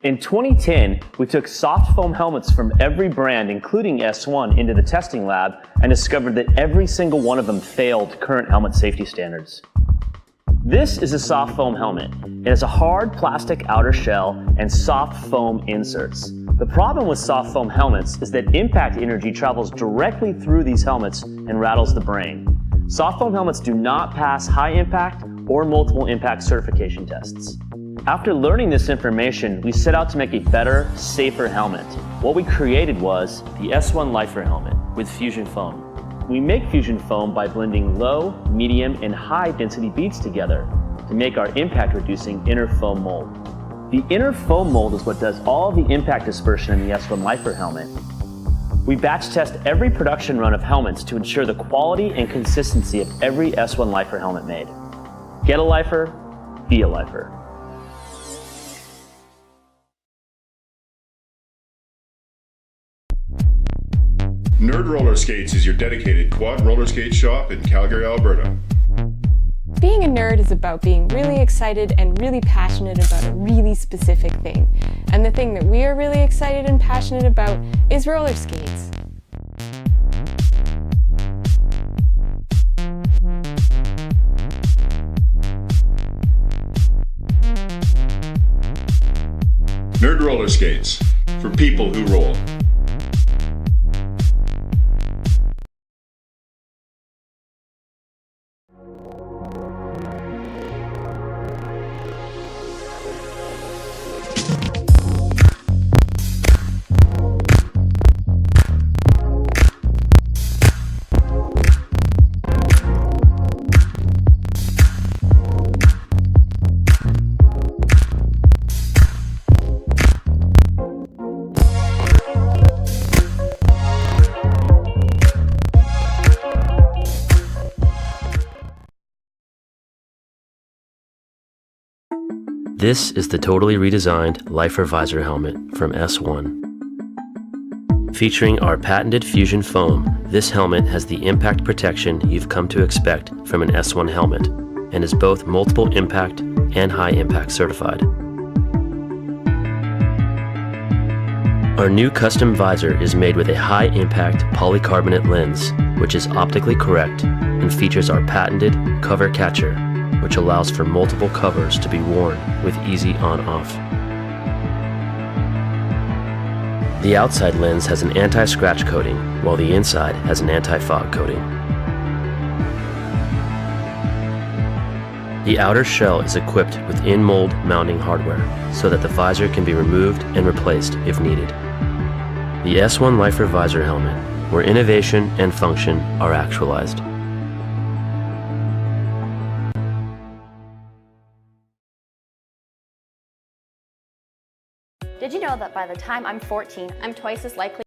In 2010, we took soft foam helmets from every brand, including S1, into the testing lab and discovered that every single one of them failed current helmet safety standards. This is a soft foam helmet. It has a hard plastic outer shell and soft foam inserts. The problem with soft foam helmets is that impact energy travels directly through these helmets and rattles the brain. Soft foam helmets do not pass high impact or multiple impact certification tests. After learning this information, we set out to make a better, safer helmet. What we created was the S1 Lifer helmet with fusion foam. We make fusion foam by blending low, medium, and high density beads together to make our impact reducing inner foam mold. The inner foam mold is what does all the impact dispersion in the S1 Lifer helmet. We batch test every production run of helmets to ensure the quality and consistency of every S1 Lifer helmet made. Get a Lifer, be a Lifer. Nerd Roller Skates is your dedicated quad roller skate shop in Calgary, Alberta. Being a nerd is about being really excited and really passionate about a really specific thing. And the thing that we are really excited and passionate about is roller skates. Nerd Roller Skates, for people who roll. This is the totally redesigned Lifer visor helmet from S1. Featuring our patented fusion foam, this helmet has the impact protection you've come to expect from an S1 helmet and is both multiple impact and high impact certified. Our new custom visor is made with a high impact polycarbonate lens, which is optically correct and features our patented cover catcher, which allows for multiple covers to be worn with easy on-off. The outside lens has an anti-scratch coating, while the inside has an anti-fog coating. The outer shell is equipped with in-mold mounting hardware, so that the visor can be removed and replaced if needed. The S1 Lifer visor helmet, where innovation and function are actualized. Did you know that by the time I'm 14, I'm twice as likely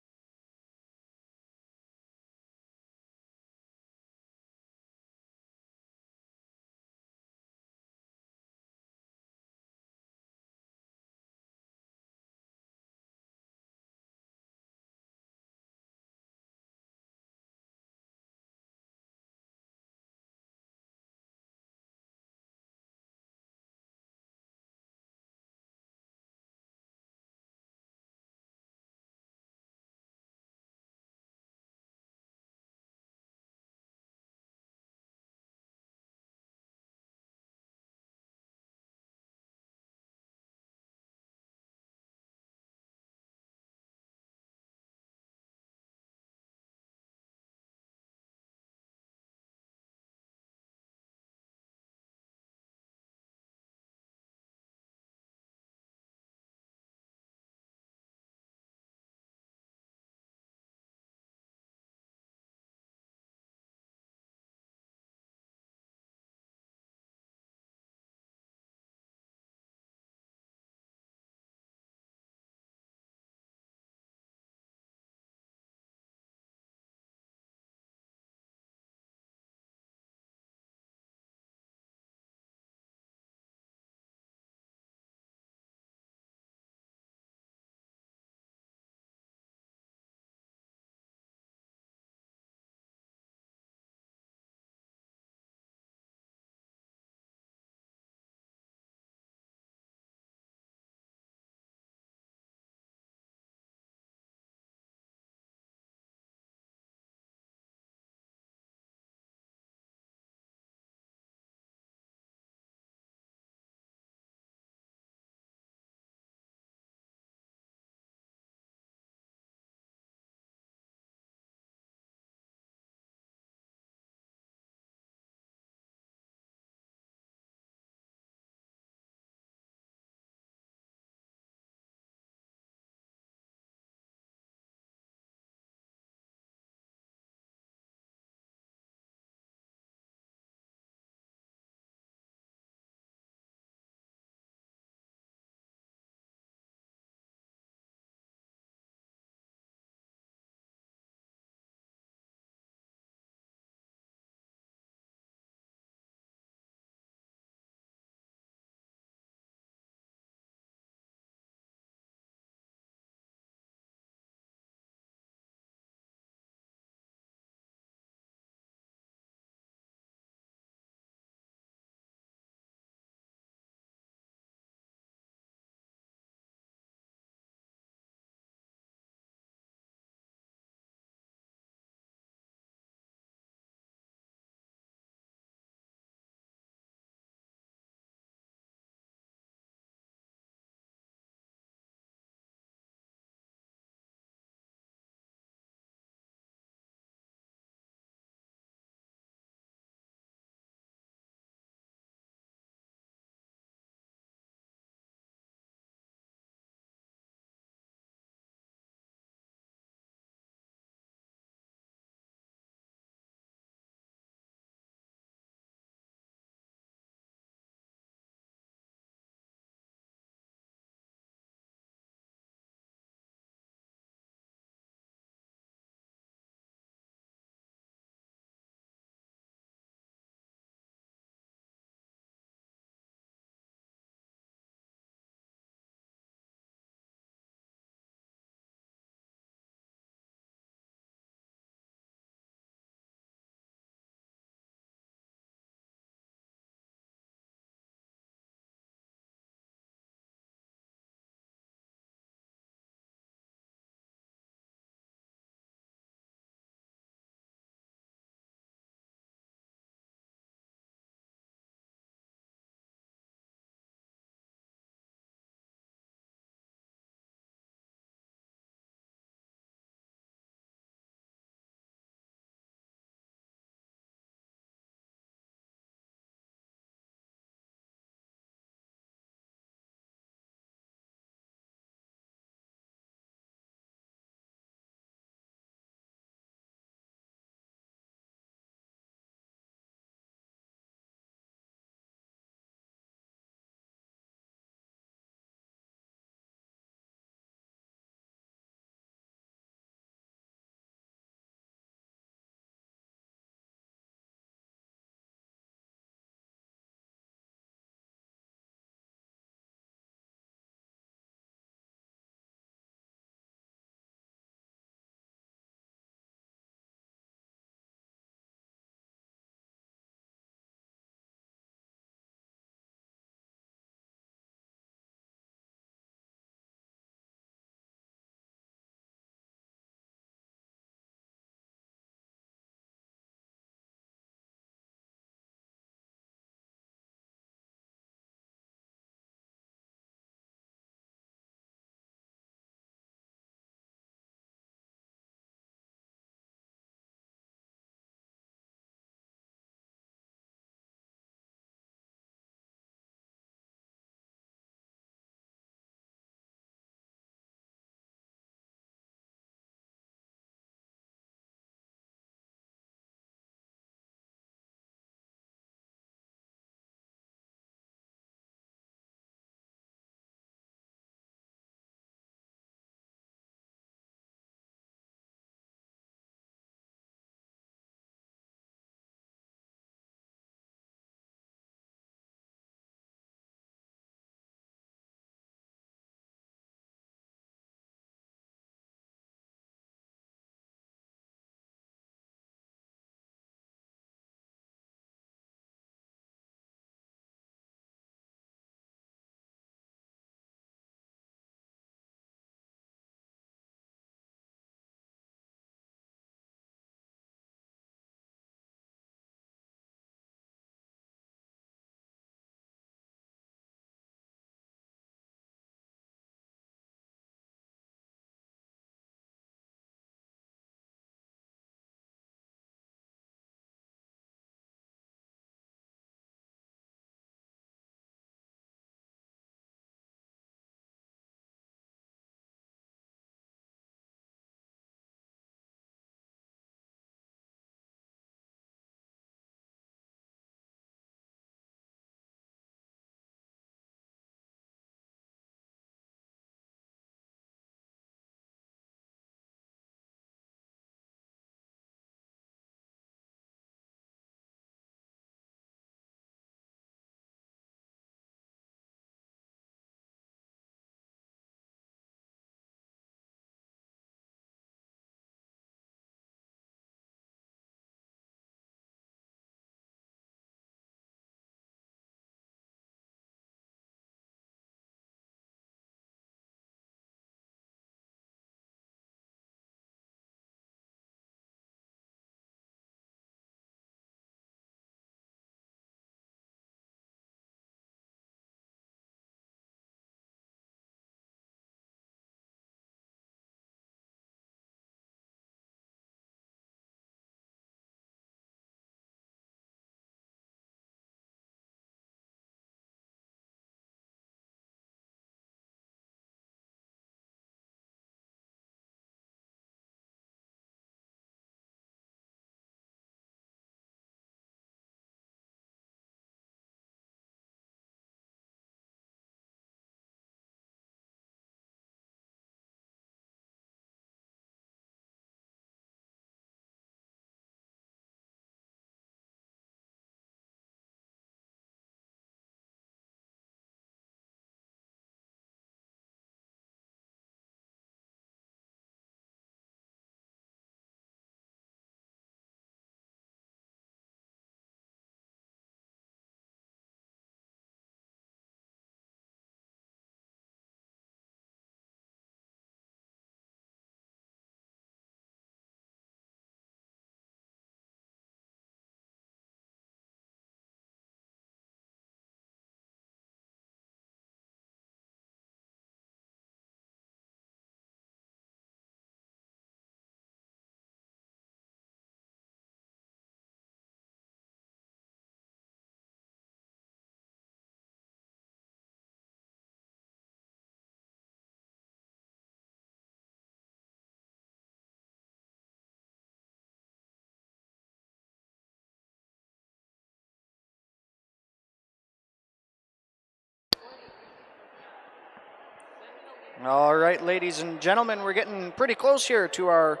All right, ladies and gentlemen, we're getting pretty close here to our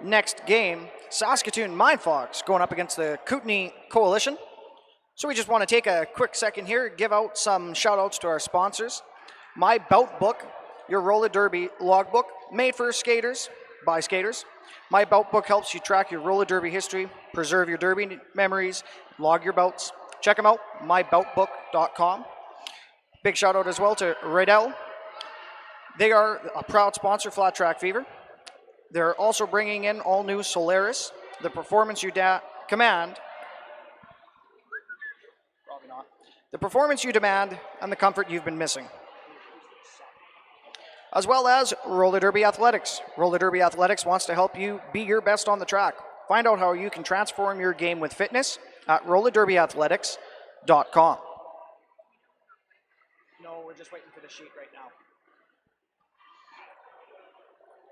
next game. Saskatoon Mindfox going up against the Kootenay Coalition. So we just want to take a quick second here, give out some shout outs to our sponsors. My Bout Book, your roller derby logbook, made for skaters, by skaters. My Bout Book helps you track your roller derby history, preserve your derby memories, log your bouts. Check them out, myboutbook.com. Big shout out as well to Riddell. They are a proud sponsor, Flat Track Fever. They're also bringing in all new Solaris, the performance you command. Probably not. The performance you demand and the comfort you've been missing. As well as Roller Derby Athletics. Roller Derby Athletics wants to help you be your best on the track. Find out how you can transform your game with fitness at rollerderbyaathletics.com. No, we're just waiting for the sheet right now.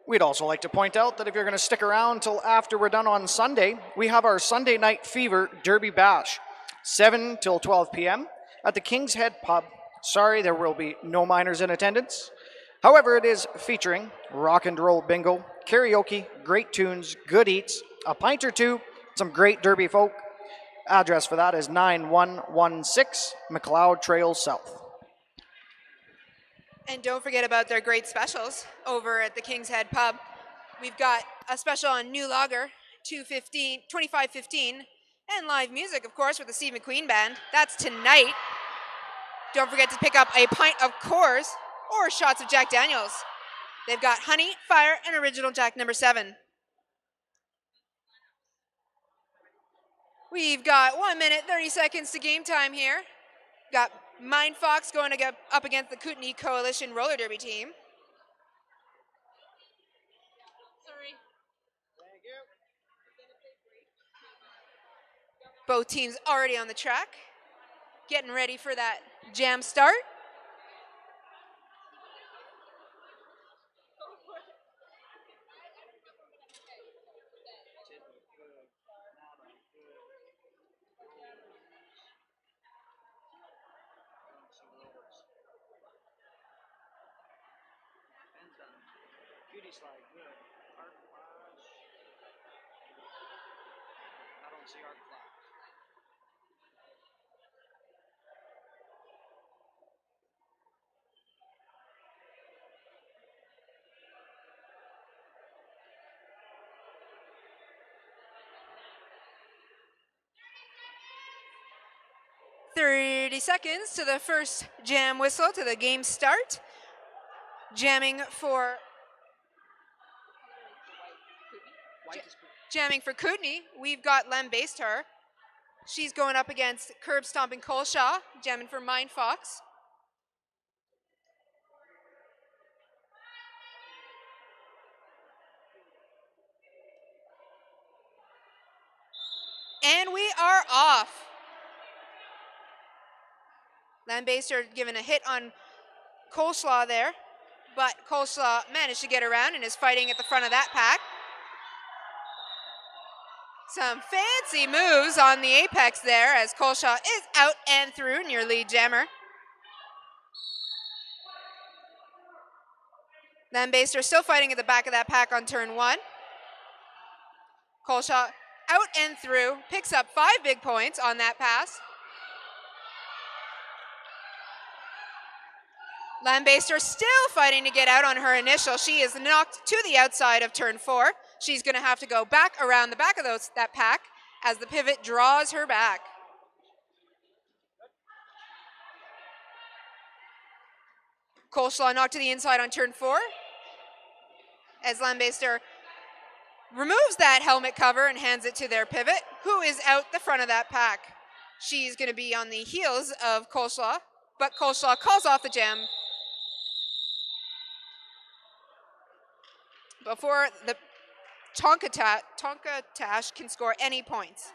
We'd also like to point out that if you're going to stick around till after we're done on Sunday, we have our Sunday Night Fever Derby Bash, 7 till 12 p.m. at the King's Head Pub. Sorry, there will be no minors in attendance. However, it is featuring rock and roll bingo, karaoke, great tunes, good eats, a pint or two, some great derby folk. Address for that is 9116 McLeod Trail South. And don't forget about their great specials over at the King's Head Pub. We've got a special on New Lager, $25.15, and live music, of course, with the Steve McQueen Band. That's tonight. Don't forget to pick up a pint of Coors or shots of Jack Daniels. They've got Honey, Fire, and Original Jack No. 7. We've got 1 minute, 30 seconds to game time here. Got Mindfox going to go up against the Kootenay Coalition roller derby team. Sorry. Thank you. Both teams already on the track, getting ready for that jam start. Beauty slide, good. Arc flash. I don't see arc flash. "30 seconds to the first jam whistle to the game start. Jamming for Kootenay, we've got Lem Bastar. She's going up against Curb Stomping Coleshaw, jamming for Mindfox. And we are off. Lem Bastar giving a hit on Coleslaw there, but Coleslaw managed to get around and is fighting at the front of that pack. Some fancy moves on the apex there as Coleslaw is out and through near lead jammer. Lem Bastar still fighting at the back of that pack on turn 1. Coleslaw out and through, picks up 5 big points on that pass. Lem Bastar still fighting to get out on her initial. She is knocked to the outside of turn 4. She's going to have to go back around the back of that pack as the pivot draws her back. Coleslaw knocked to the inside on turn 4 as Lem Bastar removes that helmet cover and hands it to their pivot, who is out the front of that pack. She's going to be on the heels of Coleslaw, but Coleslaw calls off the jam before the Tonka Tash can score any points.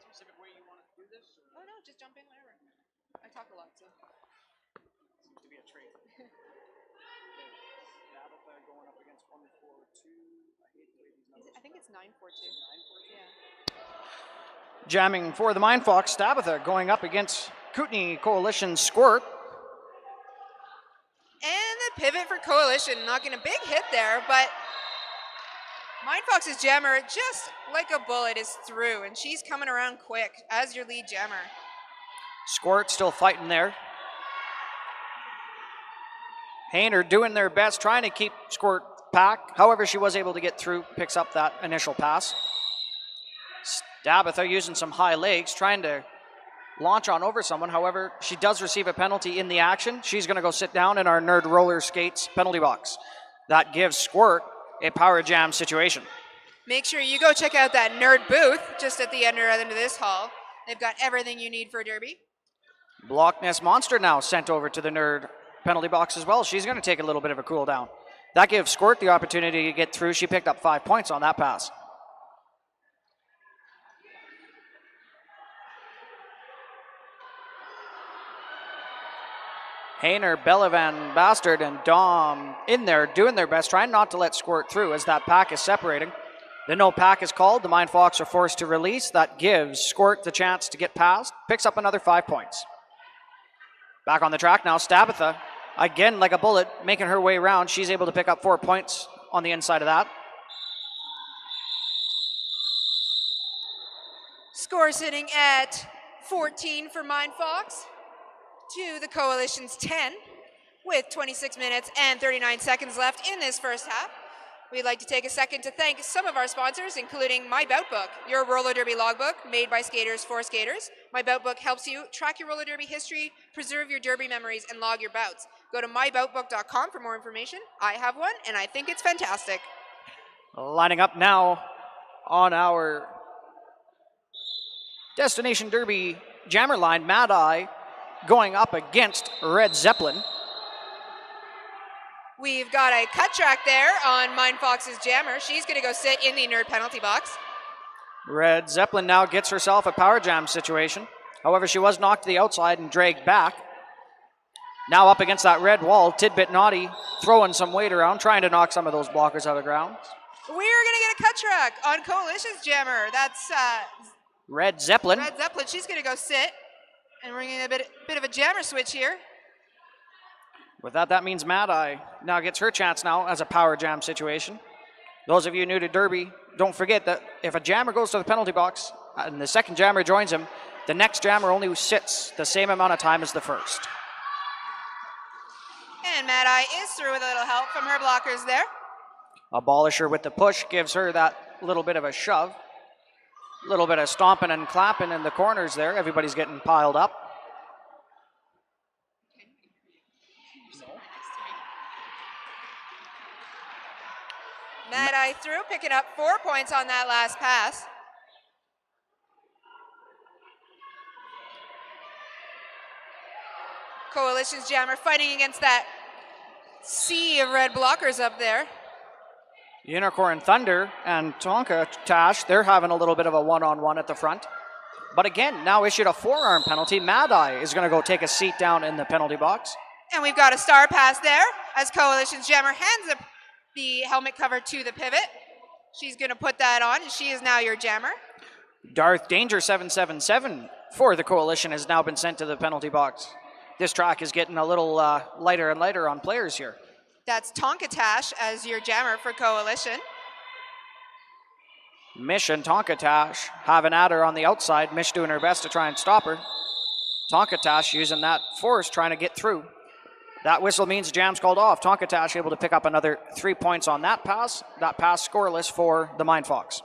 Specific way you want to do this? Oh no, just jump in whenever. I talk a lot, so. Seems to be a trait. Okay. Tabitha going I think it's 942. Yeah. Jamming for the Mindfox, Tabitha going up against Kootenay Coalition Squirt. And the pivot for Coalition, knocking a big hit there, but Mindfox's jammer, just like a bullet, is through, and she's coming around quick as your lead jammer. Squirt still fighting there. Hayner doing their best, trying to keep Squirt back. However, she was able to get through, picks up that initial pass. Tabitha using some high legs, trying to launch on over someone. However, she does receive a penalty in the action. She's going to go sit down in our Nerd Roller Skates penalty box. That gives Squirt a power jam situation. Make sure you go check out that Nerd booth just at the end of this hall. They've got everything you need for Derby. Block Nest Monster now sent over to the Nerd penalty box as well. She's going to take a little bit of a cool down. That gives Squirt the opportunity to get through. She picked up 5 points on that pass. Hayner, Belavan, Bastard, and Dom in there doing their best, trying not to let Squirt through as that pack is separating. The no pack is called. The Mindfox are forced to release. That gives Squirt the chance to get past. Picks up another 5 points. Back on the track now, Tabitha, again like a bullet, making her way around. She's able to pick up 4 points on the inside of that. Score sitting at 14 for Mindfox to the Coalition's 10 with 26 minutes and 39 seconds left in this first half. We'd like to take a second to thank some of our sponsors, including My Bout Book, your roller derby logbook made by skaters for skaters. My Bout Book helps you track your roller derby history, preserve your derby memories, and log your bouts. Go to myboutbook.com for more information. I have one, and I think it's fantastic. Lining up now on our Destination Derby jammer line, Mad Eye going up against Red Zeppelin. We've got a cut track there on Mindfox's jammer. She's going to go sit in the Nerd penalty box. Red Zeppelin now gets herself a power jam situation. However, she was knocked to the outside and dragged back. Now up against that red wall, Tidbit Naughty throwing some weight around, trying to knock some of those blockers out of the ground. We're going to get a cut track on Coalition's jammer. That's Red Zeppelin. Red Zeppelin. She's going to go sit. And we're getting a bit of a jammer switch here. With that means Mad Eye now gets her chance now as a power jam situation. Those of you new to Derby, don't forget that if a jammer goes to the penalty box and the second jammer joins him, the next jammer only sits the same amount of time as the first. And Mad Eye is through with a little help from her blockers there. Abolisher with the push gives her that little bit of a shove. A little bit of stomping and clapping in the corners there. Everybody's getting piled up. Mad Eye through, picking up 4 points on that last pass. Coalition's jammer fighting against that sea of red blockers up there. Unicorn Thunder and Tonka Tash, they're having a little bit of a one-on-one at the front. But again, now issued a forearm penalty. Mad Eye is going to go take a seat down in the penalty box. And we've got a star pass there as Coalition's jammer hands the helmet cover to the pivot. She's going to put that on, and she is now your jammer. Darth Danger 777 for the Coalition has now been sent to the penalty box. This track is getting a little lighter and lighter on players here. That's Tonka Tash as your jammer for Coalition. Mish and Tonka Tash having at her on the outside. Mish doing her best to try and stop her. Tonka Tash using that force, trying to get through. That whistle means jam's called off. Tonka Tash able to pick up another 3 points on that pass. That pass scoreless for the Mindfox.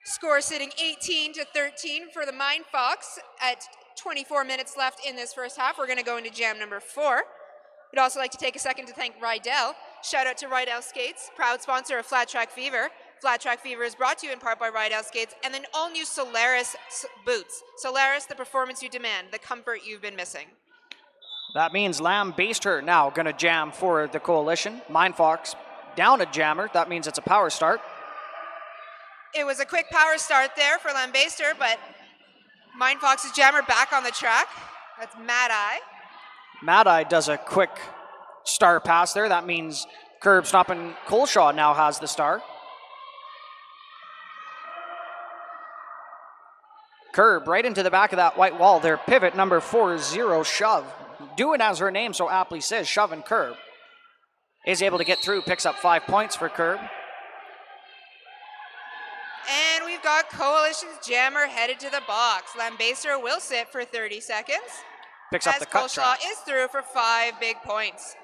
Score sitting 18-13 for the Mindfox at 24 minutes left in this first half. We're going to go into jam number 4. We'd also like to take a second to thank Rydell. Shout out to Rydell Skates, proud sponsor of Flat Track Fever. Flat Track Fever is brought to you in part by Rydell Skates and then all new Solaris boots. Solaris, the performance you demand, the comfort you've been missing. That means Lamb Baster now going to jam for the Coalition. Mindfox down a jammer. That means it's a power start. It was a quick power start there for Lamb Baster, but Mindfox's jammer back on the track. That's Mad Eye. Mad Eye does a quick star pass there. That means Curb Stomping Coleshaw now has the star. Curb right into the back of that white wall. Their pivot number 4-0 shove. Doing as her name so aptly says, shove and curb. Is able to get through, picks up 5 points for Curb. And we've got Coalition's jammer headed to the box. Lambaster will sit for 30 seconds. Picks up as the cut Coleshaw track. is through for 5 big points.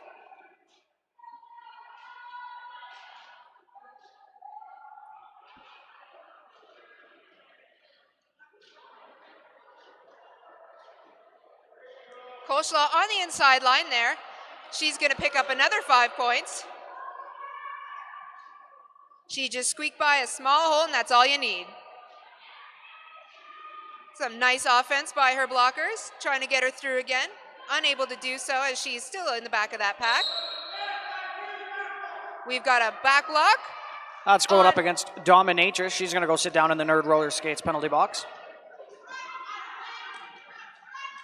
Coleshaw on the inside line there. She's going to pick up another 5 points. She just squeaked by a small hole, and that's all you need. Some nice offense by her blockers, trying to get her through again. Unable to do so as she's still in the back of that pack. We've got a back block. That's going up against Dominatrix. She's going to go sit down in the Nerd Roller Skates penalty box.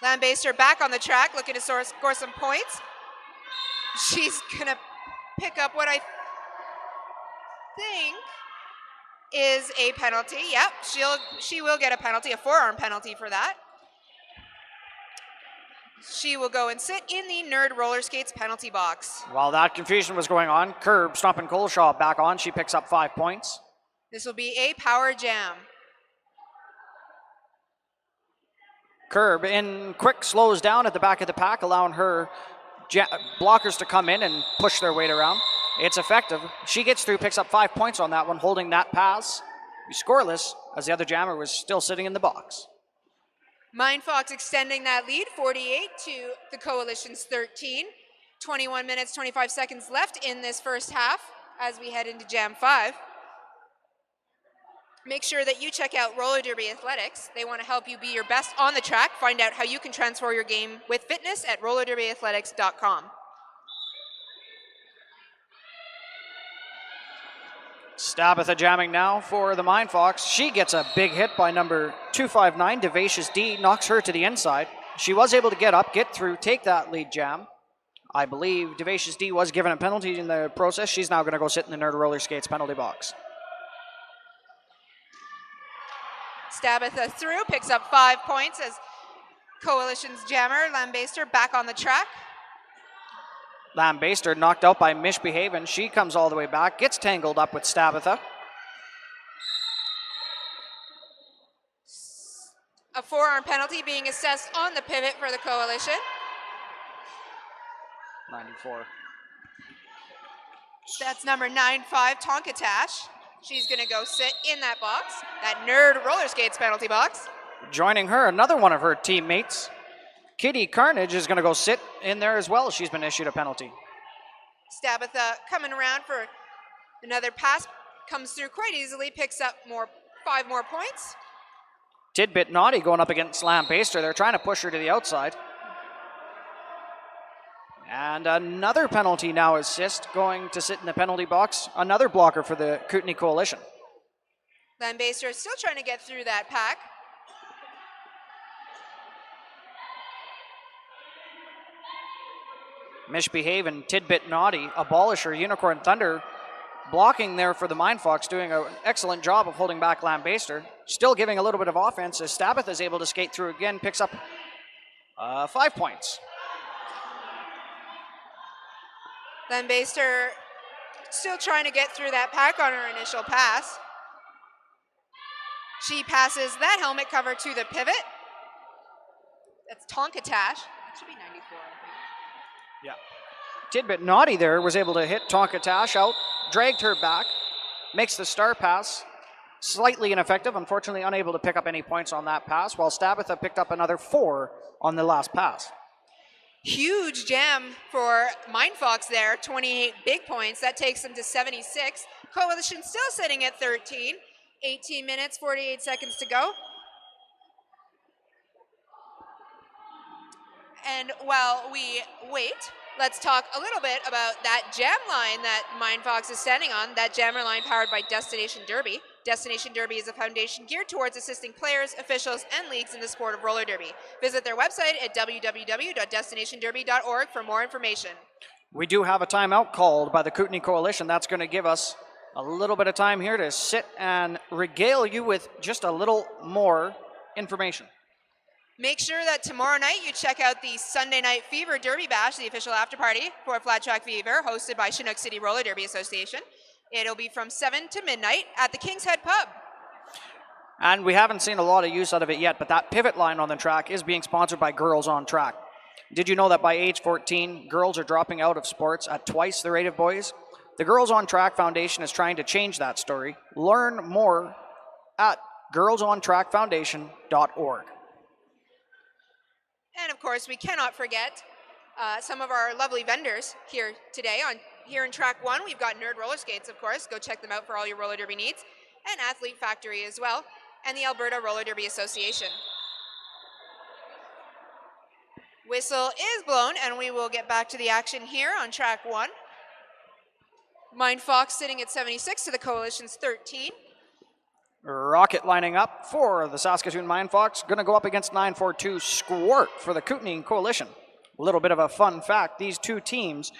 Lambaster back on the track, looking to score some points. She's going to pick up what I think is a penalty. Yep, she will get a penalty, a forearm penalty for that. She will go and sit in the Nerd Roller Skates penalty box. While that confusion was going on, Curb stomping Coleshaw back on. She picks up 5 points. This will be a power jam. Curb in quick slows down at the back of the pack, allowing her blockers to come in and push their weight around. It's effective. She gets through, picks up 5 points on that one, holding that pass. Scoreless, as the other jammer was still sitting in the box. Mindfox extending that lead, 48 to the Coalition's 13. 21 minutes, 25 seconds left in this first half as we head into Jam 5. Make sure that you check out Roller Derby Athletics. They want to help you be your best on the track. Find out how you can transform your game with fitness at rollerderbyathletics.com. Stabitha jamming now for the Mindfox. She gets a big hit by number 259, Devacious D, knocks her to the inside. She was able to get up, get through, take that lead jam. I believe Devacious D was given a penalty in the process. She's now going to go sit in the Nerd Roller Skates penalty box. Stabitha through, picks up 5 points as Coalition's jammer, Lambaster, back on the track. Lambaster knocked out by Misbehavin'. She comes all the way back, gets tangled up with Stabitha. A forearm penalty being assessed on the pivot for the Coalition. 94. That's number 9-5, Tonka Tash. She's going to go sit in that box, that Nerd Roller Skates penalty box. Joining her, another one of her teammates, Kitty Carnage, is going to go sit in there as well. She's been issued a penalty. Stabitha coming around for another pass, comes through quite easily, picks up 5 more points. Tidbit Naughty going up against Lambaster. They're trying to push her to the outside. And another penalty now assist, going to sit in the penalty box. Another blocker for the Kootenay Coalition. Lambaster is still trying to get through that pack. Misbehave and Tidbit Naughty, Abolisher, Unicorn Thunder, blocking there for the Mindfox, doing an excellent job of holding back Lambaster. Still giving a little bit of offense as Stabitha is able to skate through again, picks up 5 points. Lambaster still trying to get through that pack on her initial pass. She passes that helmet cover to the pivot. That's Tonka Tash. That should be 94, I think. Yeah. Tidbit Naughty there was able to hit Tonka Tash out, dragged her back, makes the star pass. Slightly ineffective, unfortunately unable to pick up any points on that pass, while Stabitha picked up another 4 on the last pass. Huge jam for Mindfox there, 28 big points. That takes them to 76. Coalition still sitting at 13. 18 minutes, 48 seconds to go. And while we wait, let's talk a little bit about that jam line that Mindfox is standing on, that jammer line powered by Destination Derby. Destination Derby is a foundation geared towards assisting players, officials, and leagues in the sport of roller derby. Visit their website at www.destinationderby.org for more information. We do have a timeout called by the Kootenay Coalition. That's going to give us a little bit of time here to sit and regale you with just a little more information. Make sure that tomorrow night you check out the Sunday Night Fever Derby Bash, the official after party for Flat Track Fever, hosted by Chinook City Roller Derby Association. It'll be from 7 to midnight at the King's Head Pub. And we haven't seen a lot of use out of it yet, but that pivot line on the track is being sponsored by Girls on Track. Did you know that by age 14, girls are dropping out of sports at twice the rate of boys? The Girls on Track Foundation is trying to change that story. Learn more at girlsontrackfoundation.org. And of course, we cannot forget some of our lovely vendors here today. Here in Track 1, we've got Nerd Roller Skates, of course. Go check them out for all your roller derby needs. And Athlete Factory as well, and the Alberta Roller Derby Association. Whistle is blown, and we will get back to the action here on Track 1. Mindfox sitting at 76 to the Coalition's 13. Rocket lining up for the Saskatoon Mindfox. Going to go up against 942 Squirt for the Kootenay Coalition. A little bit of a fun fact, these two teams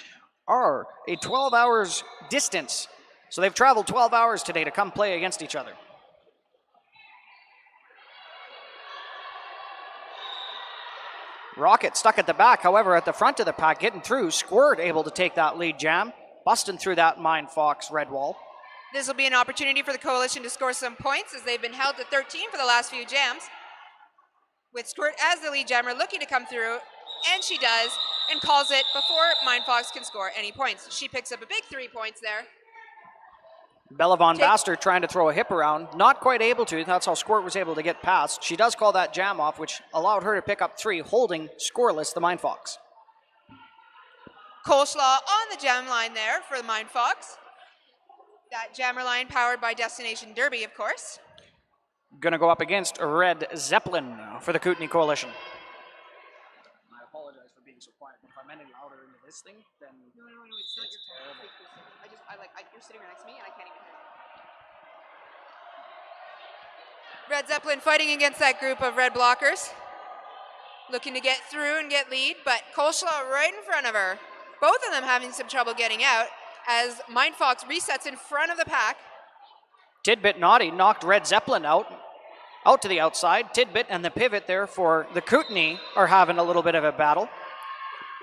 are a 12 hours distance. So they've traveled 12 hours today to come play against each other. Rocket stuck at the back, however, at the front of the pack, getting through. Squirt able to take that lead jam, busting through that Mindfox red wall. This will be an opportunity for the Coalition to score some points as they've been held to 13 for the last few jams. With Squirt as the lead jammer looking to come through, and she does, and calls it before Mindfox can score any points. She picks up a big 3 points there. Bella Von Baster trying to throw a hip around, not quite able to. That's how Squirt was able to get past. She does call that jam off, which allowed her to pick up 3, holding scoreless the Mindfox. Coleslaw on the jam line there for the Mindfox. That jammer line powered by Destination Derby, of course. Gonna go up against Red Zeppelin for the Kootenay Coalition. I apologize for being so quiet, but if I'm any louder into this thing, then No, it's not your fault. You're sitting right next to me and I can't even hear you. Red Zeppelin fighting against that group of red blockers. Looking to get through and get lead, but Coleslaw right in front of her. Both of them having some trouble getting out as Mindfox resets in front of the pack. Tidbit Naughty knocked Red Zeppelin out to the outside. Tidbit and the pivot there for the Kootenay are having a little bit of a battle.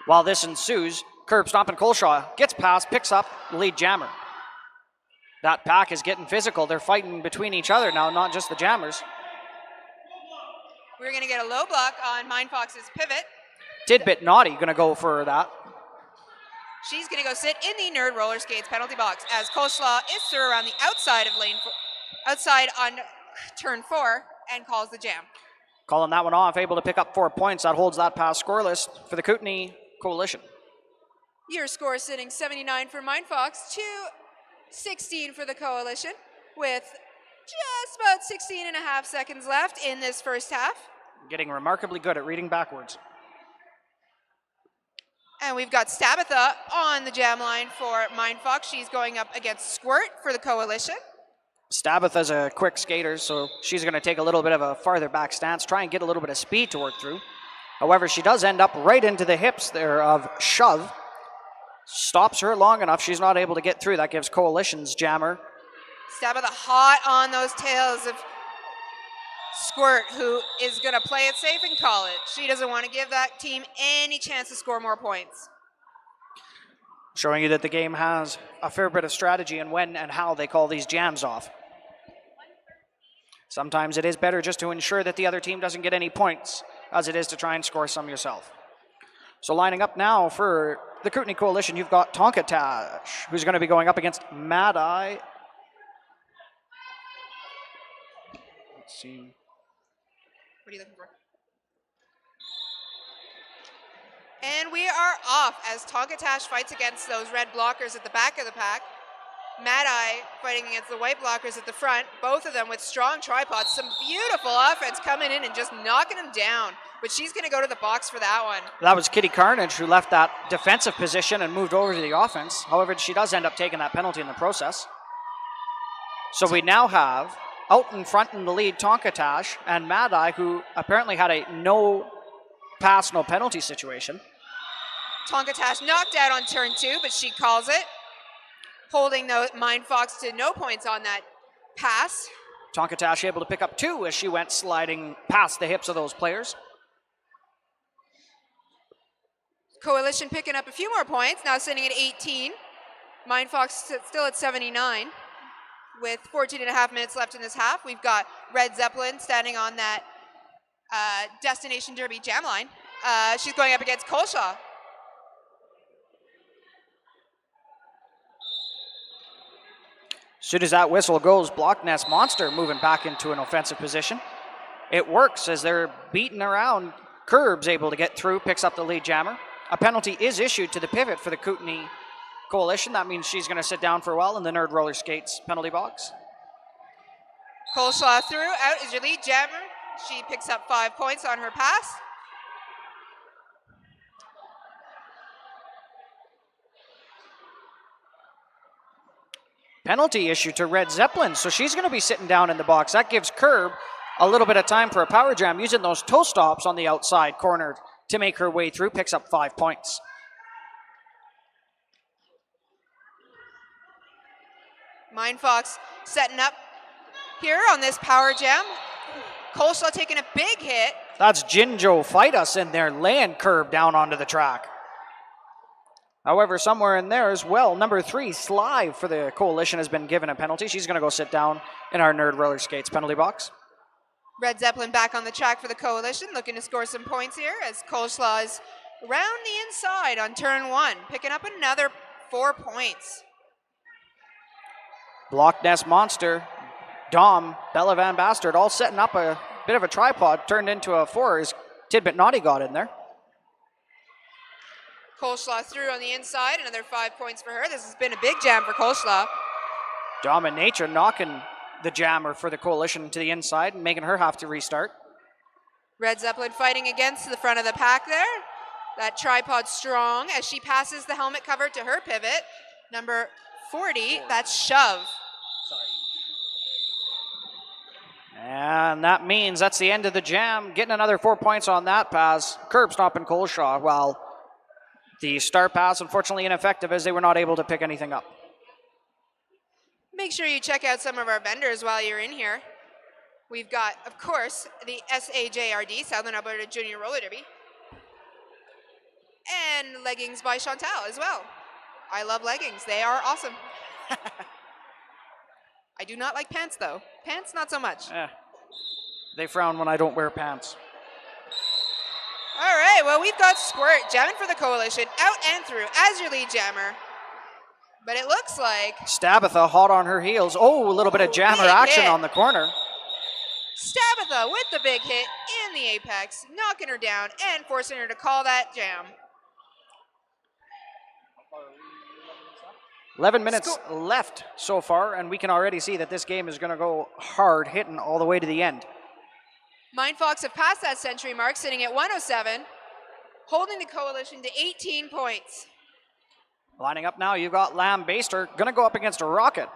While this ensues, curb stomping Coleslaw gets past, picks up lead jammer. That pack is getting physical. They're fighting between each other now, not just the jammers. We're going to get a low block on Mindfox's pivot. Tidbit Naughty going to go for that. She's going to go sit in the Nerd Roller Skates penalty box as Coleslaw is through around the outside of outside on turn 4 and calls the jam. Calling that one off, able to pick up 4 points. That holds that pass scoreless for the Kootenay Coalition. Your score sitting 79 for Mindfox to 16 for the Coalition with just about 16 and a half seconds left in this first half. Getting remarkably good at reading backwards. And we've got Stabitha on the jam line for Mindfox. She's going up against Squirt for the Coalition. Stabitha's a quick skater, so she's going to take a little bit of a farther back stance, try and get a little bit of speed to work through. However, she does end up right into the hips there of Shove. Stops her long enough, she's not able to get through. That gives Coalition's jammer. Stabitha hot on those tails of Squirt, who is going to play it safe and call it. She doesn't want to give that team any chance to score more points. Showing you that the game has a fair bit of strategy in when and how they call these jams off. Sometimes it is better just to ensure that the other team doesn't get any points as it is to try and score some yourself. So lining up now for the Kootenay Coalition, you've got Tonka Tash, who's going to be going up against Mad Eye. Let's see. What are you looking for? And we are off as Tonka Tash fights against those red blockers at the back of the pack. Mad Eye fighting against the white blockers at the front, both of them with strong tripods. Some beautiful offense coming in and just knocking them down. But she's going to go to the box for that one. That was Kitty Carnage, who left that defensive position and moved over to the offense. However, she does end up taking that penalty in the process. So we now have out in front in the lead Tonka Tash and Mad Eye, who apparently had a no pass, no penalty situation. Tonka Tash knocked out on turn 2, but she calls it. Holding the Mindfox to no points on that pass. Tonkatash able to pick up 2 as she went sliding past the hips of those players. Coalition picking up a few more points, now sitting at 18. Mindfox still at 79 with 14 and a half minutes left in this half. We've got Red Zeppelin standing on that Destination Derby jam line. She's going up against Colshaw. As soon as that whistle goes, Block Nest Monster moving back into an offensive position. It works as they're beating around. Curb's able to get through, picks up the lead jammer. A penalty is issued to the pivot for the Kootenay Coalition. That means she's going to sit down for a while in the Nerd Roller Skates penalty box. Colshaw through, out is your lead jammer. She picks up 5 points on her pass. Penalty issue to Red Zeppelin, so she's going to be sitting down in the box. That gives Curb a little bit of time for a power jam, using those toe stops on the outside corner to make her way through, picks up 5 points. Mindfox setting up here on this power jam. Colshaw taking a big hit. That's Jinjo Fight Us in there, laying Curb down onto the track. However, somewhere in there as well, number 3, Sly for the Coalition has been given a penalty. She's going to go sit down in our Nerd Roller Skates penalty box. Red Zeppelin back on the track for the Coalition, looking to score some points here as Colshaw is round the inside on turn 1, picking up another 4 points. Block Nest Monster, Dom, Bella Van Bastard, all setting up a bit of a tripod, turned into a 4 as Tidbit Naughty got in there. Colshaw through on the inside, another 5 points for her. This has been a big jam for Colshaw. Dominature knocking the jammer for the Coalition to the inside and making her have to restart. Red Zeppelin fighting against the front of the pack there. That tripod strong as she passes the helmet cover to her pivot. Number 40, that's Shove. And that means that's the end of the jam. Getting another 4 points on that pass. Curb stopping Colshaw, while the start pass, unfortunately ineffective as they were not able to pick anything up. Make sure you check out some of our vendors while you're in here. We've got, of course, the SAJRD, Southern Alberta Junior Roller Derby, and leggings by Chantal as well. I love leggings. They are awesome. I do not like pants, though. Pants, not so much. They frown when I don't wear pants. All right, well, we've got Squirt jamming for the Coalition, out and through as your lead jammer. But it looks like Stabitha hot on her heels. Oh, a little bit of jammer action on the corner. Stabitha with the big hit in the apex, knocking her down and forcing her to call that jam. 11 minutes left so far, and we can already see that this game is going to go hard hitting all the way to the end. Mindfox have passed that century mark, sitting at 107, holding the Coalition to 18 points. Lining up now, you've got Lamb Baster going to go up against a Rocket.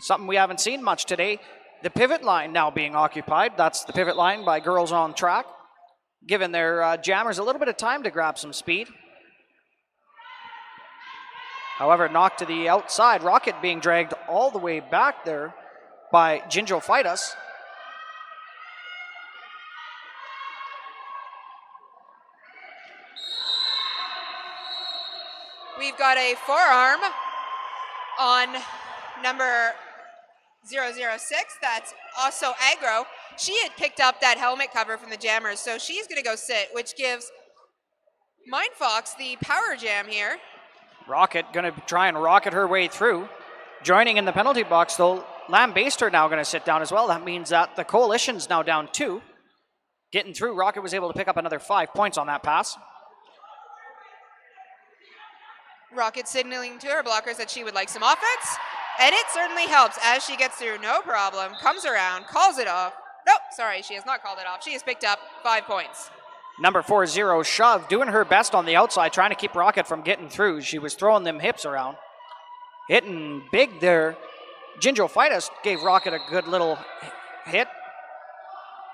Something we haven't seen much today. The pivot line now being occupied. That's the pivot line by Girls on Track, giving their jammers a little bit of time to grab some speed. However, knocked to the outside. Rocket being dragged all the way back there by Jinjo Fight Us. We've got a forearm on number 006. That's also aggro. She had picked up that helmet cover from the jammers, so she's going to go sit, which gives Mindfox the power jam here. Rocket going to try and rocket her way through. Joining in the penalty box, though, Lamb Baster now going to sit down as well. That means that the Coalition's now down 2. Getting through, Rocket was able to pick up another 5 points on that pass. Rocket signaling to her blockers that she would like some offense, and it certainly helps as she gets through, no problem, comes around, calls it off. Nope, sorry, she has not called it off. She has picked up 5 points. Number 40, Shove, doing her best on the outside, trying to keep Rocket from getting through. She was throwing them hips around. Hitting big there. Jinjo Fight Us gave Rocket a good little hit.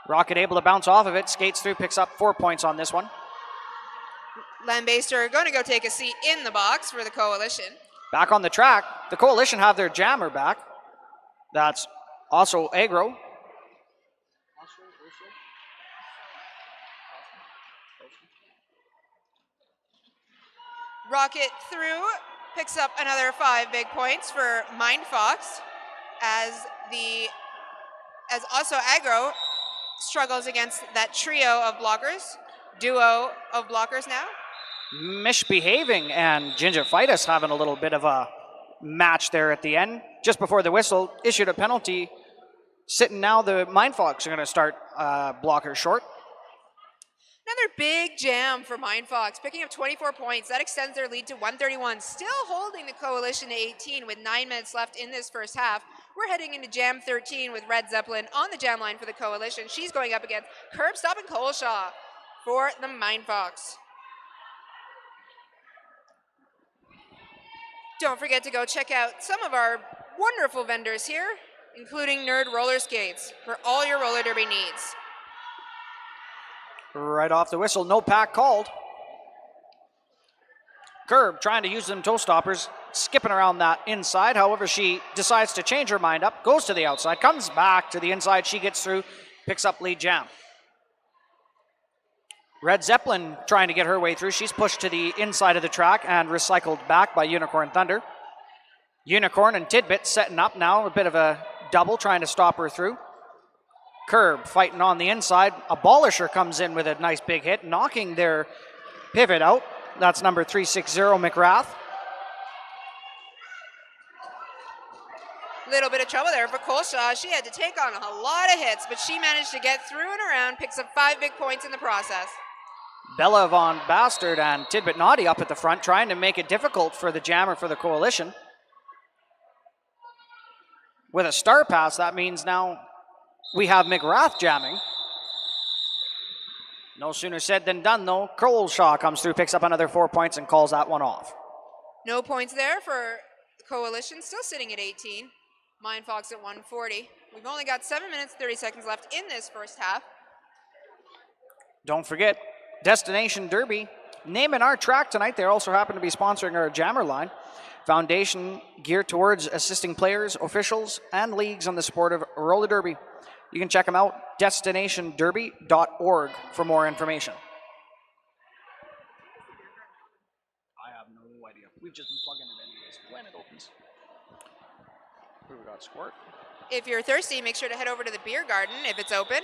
Rocket able to bounce off of it, skates through, picks up 4 points on this one. Lambaster going to go take a seat in the box for the Coalition. Back on the track, the Coalition have their jammer back. That's Also Agro. Rocket through, picks up another 5 big points for Mindfox as also Agro struggles against that trio of blockers, duo of blockers now. Misbehaving and Gingivitis having a little bit of a match there at the end. Just before the whistle issued a penalty. Sitting now, the Mindfox are going to start blocker short. Another big jam for Mindfox, picking up 24 points. That extends their lead to 131, still holding the Coalition to 18 with 9 minutes left in this first half. We're heading into Jam 13 with Red Zeppelin on the jam line for the Coalition. She's going up against Curbstop and Coleshaw for the Mindfox. Don't forget to go check out some of our wonderful vendors here, including Nerd Roller Skates for all your roller derby needs. Right off the whistle, no pack called. Curb trying to use them toe stoppers, skipping around that inside. However, she decides to change her mind up, goes to the outside, comes back to the inside. She gets through, picks up lead jam. Red Zeppelin trying to get her way through. She's pushed to the inside of the track and recycled back by Unicorn Thunder. Unicorn and Tidbit setting up now, a bit of a double trying to stop her through. Curb fighting on the inside. Abolisher comes in with a nice big hit, knocking their pivot out. That's number 360, McGrath. Little bit of trouble there for Coleshaw. She had to take on a lot of hits, but she managed to get through and around, picks up 5 big points in the process. Bella Von Bastard and Tidbit Naughty up at the front, trying to make it difficult for the jammer for the Coalition. With a star pass, that means now we have McGrath jamming. No sooner said than done, though. Coleshaw comes through, picks up another 4 points, and calls that one off. No points there for the Coalition, still sitting at 18. Mindfox at 140. We've only got 7 minutes, 30 seconds left in this first half. Don't forget, Destination Derby. Naming our track tonight. They also happen to be sponsoring our jammer line. Foundation geared towards assisting players, officials, and leagues on the sport of roller derby. You can check them out, destinationderby.org, for more information. I have no idea. We've just been plugging it anyways. When it opens. Who we got? Squirt? If you're thirsty, make sure to head over to the beer garden if it's open,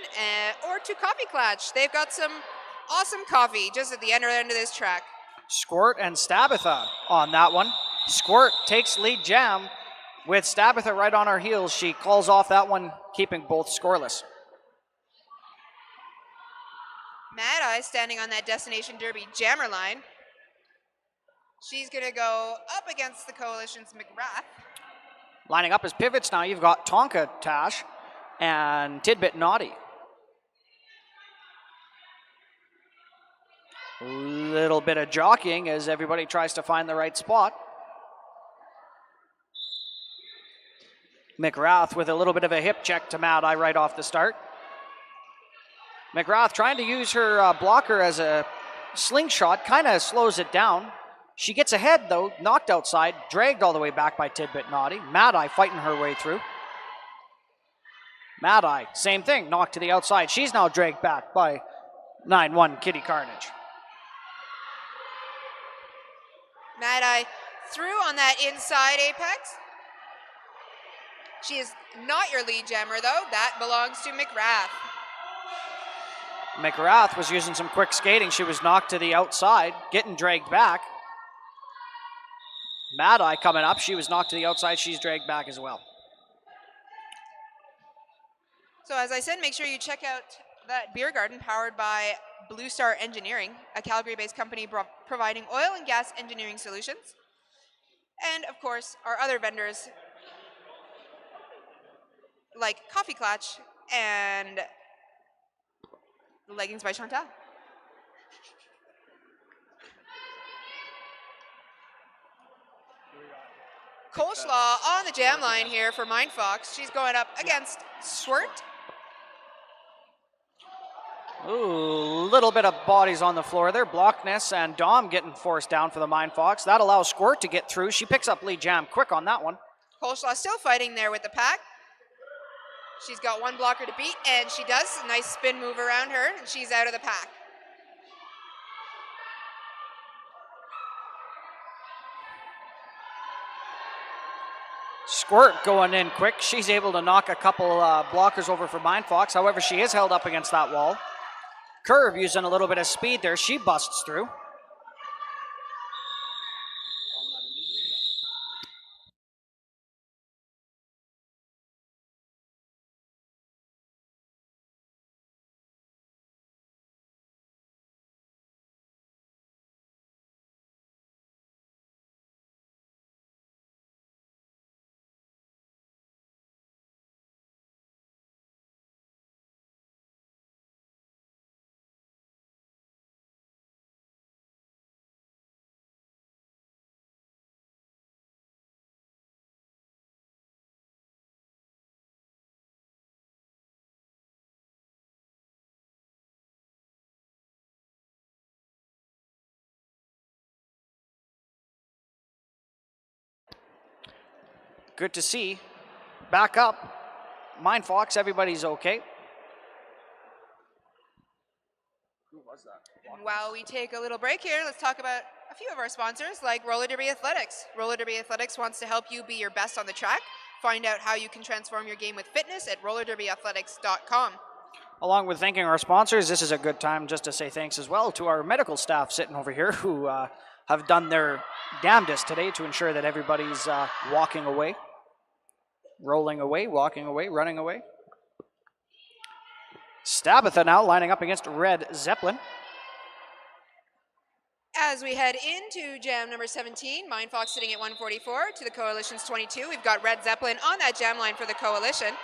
or to Coffee Clutch. They've got some awesome coffee just at the end of this track. Squirt and Stabitha on that one. Squirt takes lead jam with Stabitha right on her heels. She calls off that one, keeping both scoreless. Mad Eye standing on that Destination Derby jammer line. She's going to go up against the Coalition's McGrath. Lining up as pivots now, you've got Tonka Tash and Tidbit Naughty. Little bit of jockeying as everybody tries to find the right spot. McGrath with a little bit of a hip check to Mad Eye right off the start. McGrath trying to use her blocker as a slingshot, kind of slows it down. She gets ahead though, knocked outside, dragged all the way back by Tidbit Naughty. Mad Eye fighting her way through. Mad Eye, same thing, knocked to the outside. She's now dragged back by 9-1 Kitty Carnage. Mad Eye through on that inside apex. She is not your lead jammer though. That belongs to McGrath. McGrath was using some quick skating. She was knocked to the outside, getting dragged back. Mad Eye coming up. She was knocked to the outside. She's dragged back as well. So as I said, make sure you check out that beer garden powered by Blue Star Engineering, a Calgary-based company providing oil and gas engineering solutions. And of course, our other vendors like Coffee Clutch and Leggings by Chantal. Coleslaw on the jam line here for Mindfox. She's going up against Squirt. Ooh, little bit of bodies on the floor there. Blockness and Dom getting forced down for the Mindfox. That allows Squirt to get through. She picks up lead jam quick on that one. Coleslaw still fighting there with the pack. She's got one blocker to beat, and she does. A nice spin move around her, and she's out of the pack. Squirt going in quick. She's able to knock a couple blockers over for Mindfox. However, she is held up against that wall. Curve using a little bit of speed there. She busts through. Good to see. Back up. Mindfox, everybody's okay. And while we take a little break here, let's talk about a few of our sponsors, like Roller Derby Athletics. Roller Derby Athletics wants to help you be your best on the track. Find out how you can transform your game with fitness at rollerderbyathletics.com. Along with thanking our sponsors, this is a good time just to say thanks as well to our medical staff sitting over here who have done their damnedest today to ensure that everybody's walking away, rolling away, walking away, running away. Stabitha now lining up against Red Zeppelin. As we head into jam number 17, Mindfox sitting at 144 to the Coalition's 22. We've got Red Zeppelin on that jam line for the Coalition.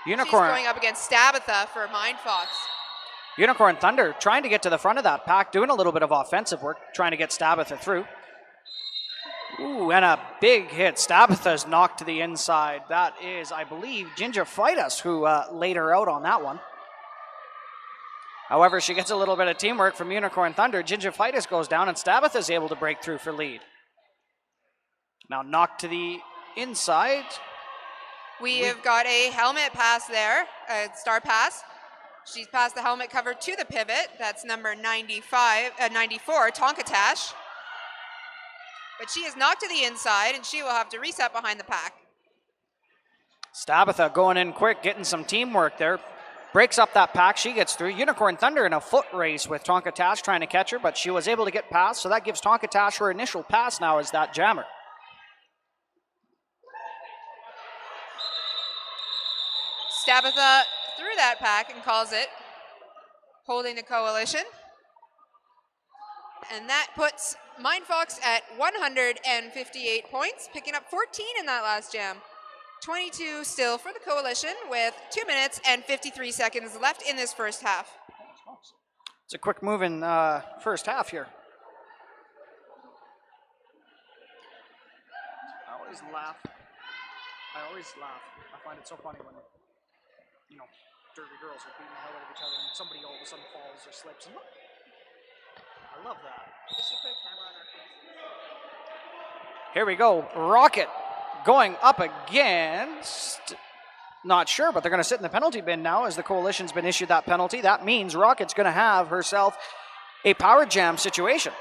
Unicorn. She's going up against Stabitha for Mindfox. Unicorn Thunder trying to get to the front of that pack, doing a little bit of offensive work, trying to get Stabitha through. Ooh, and a big hit. Stabitha's knocked to the inside. That is, I believe, Ginger Fightus who laid her out on that one. However, she gets a little bit of teamwork from Unicorn Thunder. Ginger Fightus goes down, and Stabitha's able to break through for lead. Now knocked to the inside. We have got a helmet pass there, a star pass. She's passed the helmet cover to the pivot. That's number 94, Tonkatash. But she is knocked to the inside, and she will have to reset behind the pack. Stabitha going in quick, getting some teamwork there. Breaks up that pack, she gets through. Unicorn Thunder in a foot race with Tonkatash trying to catch her, but she was able to get past, so that gives Tonkatash her initial pass now as that jammer. Stabitha through that pack and calls it, holding the Coalition. And that puts Mindfox at 158 points, picking up 14 in that last jam. 22 still for the Coalition with 2 minutes and 53 seconds left in this first half. It's a quick moving first half here. I always laugh. I find it so funny when, you know, derby girls are beating the hell out of each other and somebody all of a sudden falls or slips. And I love that. Here we go. Rocket going up against, not sure, but they're going to sit in the penalty bin now as the Coalition's been issued that penalty. That means Rocket's going to have herself a power jam situation.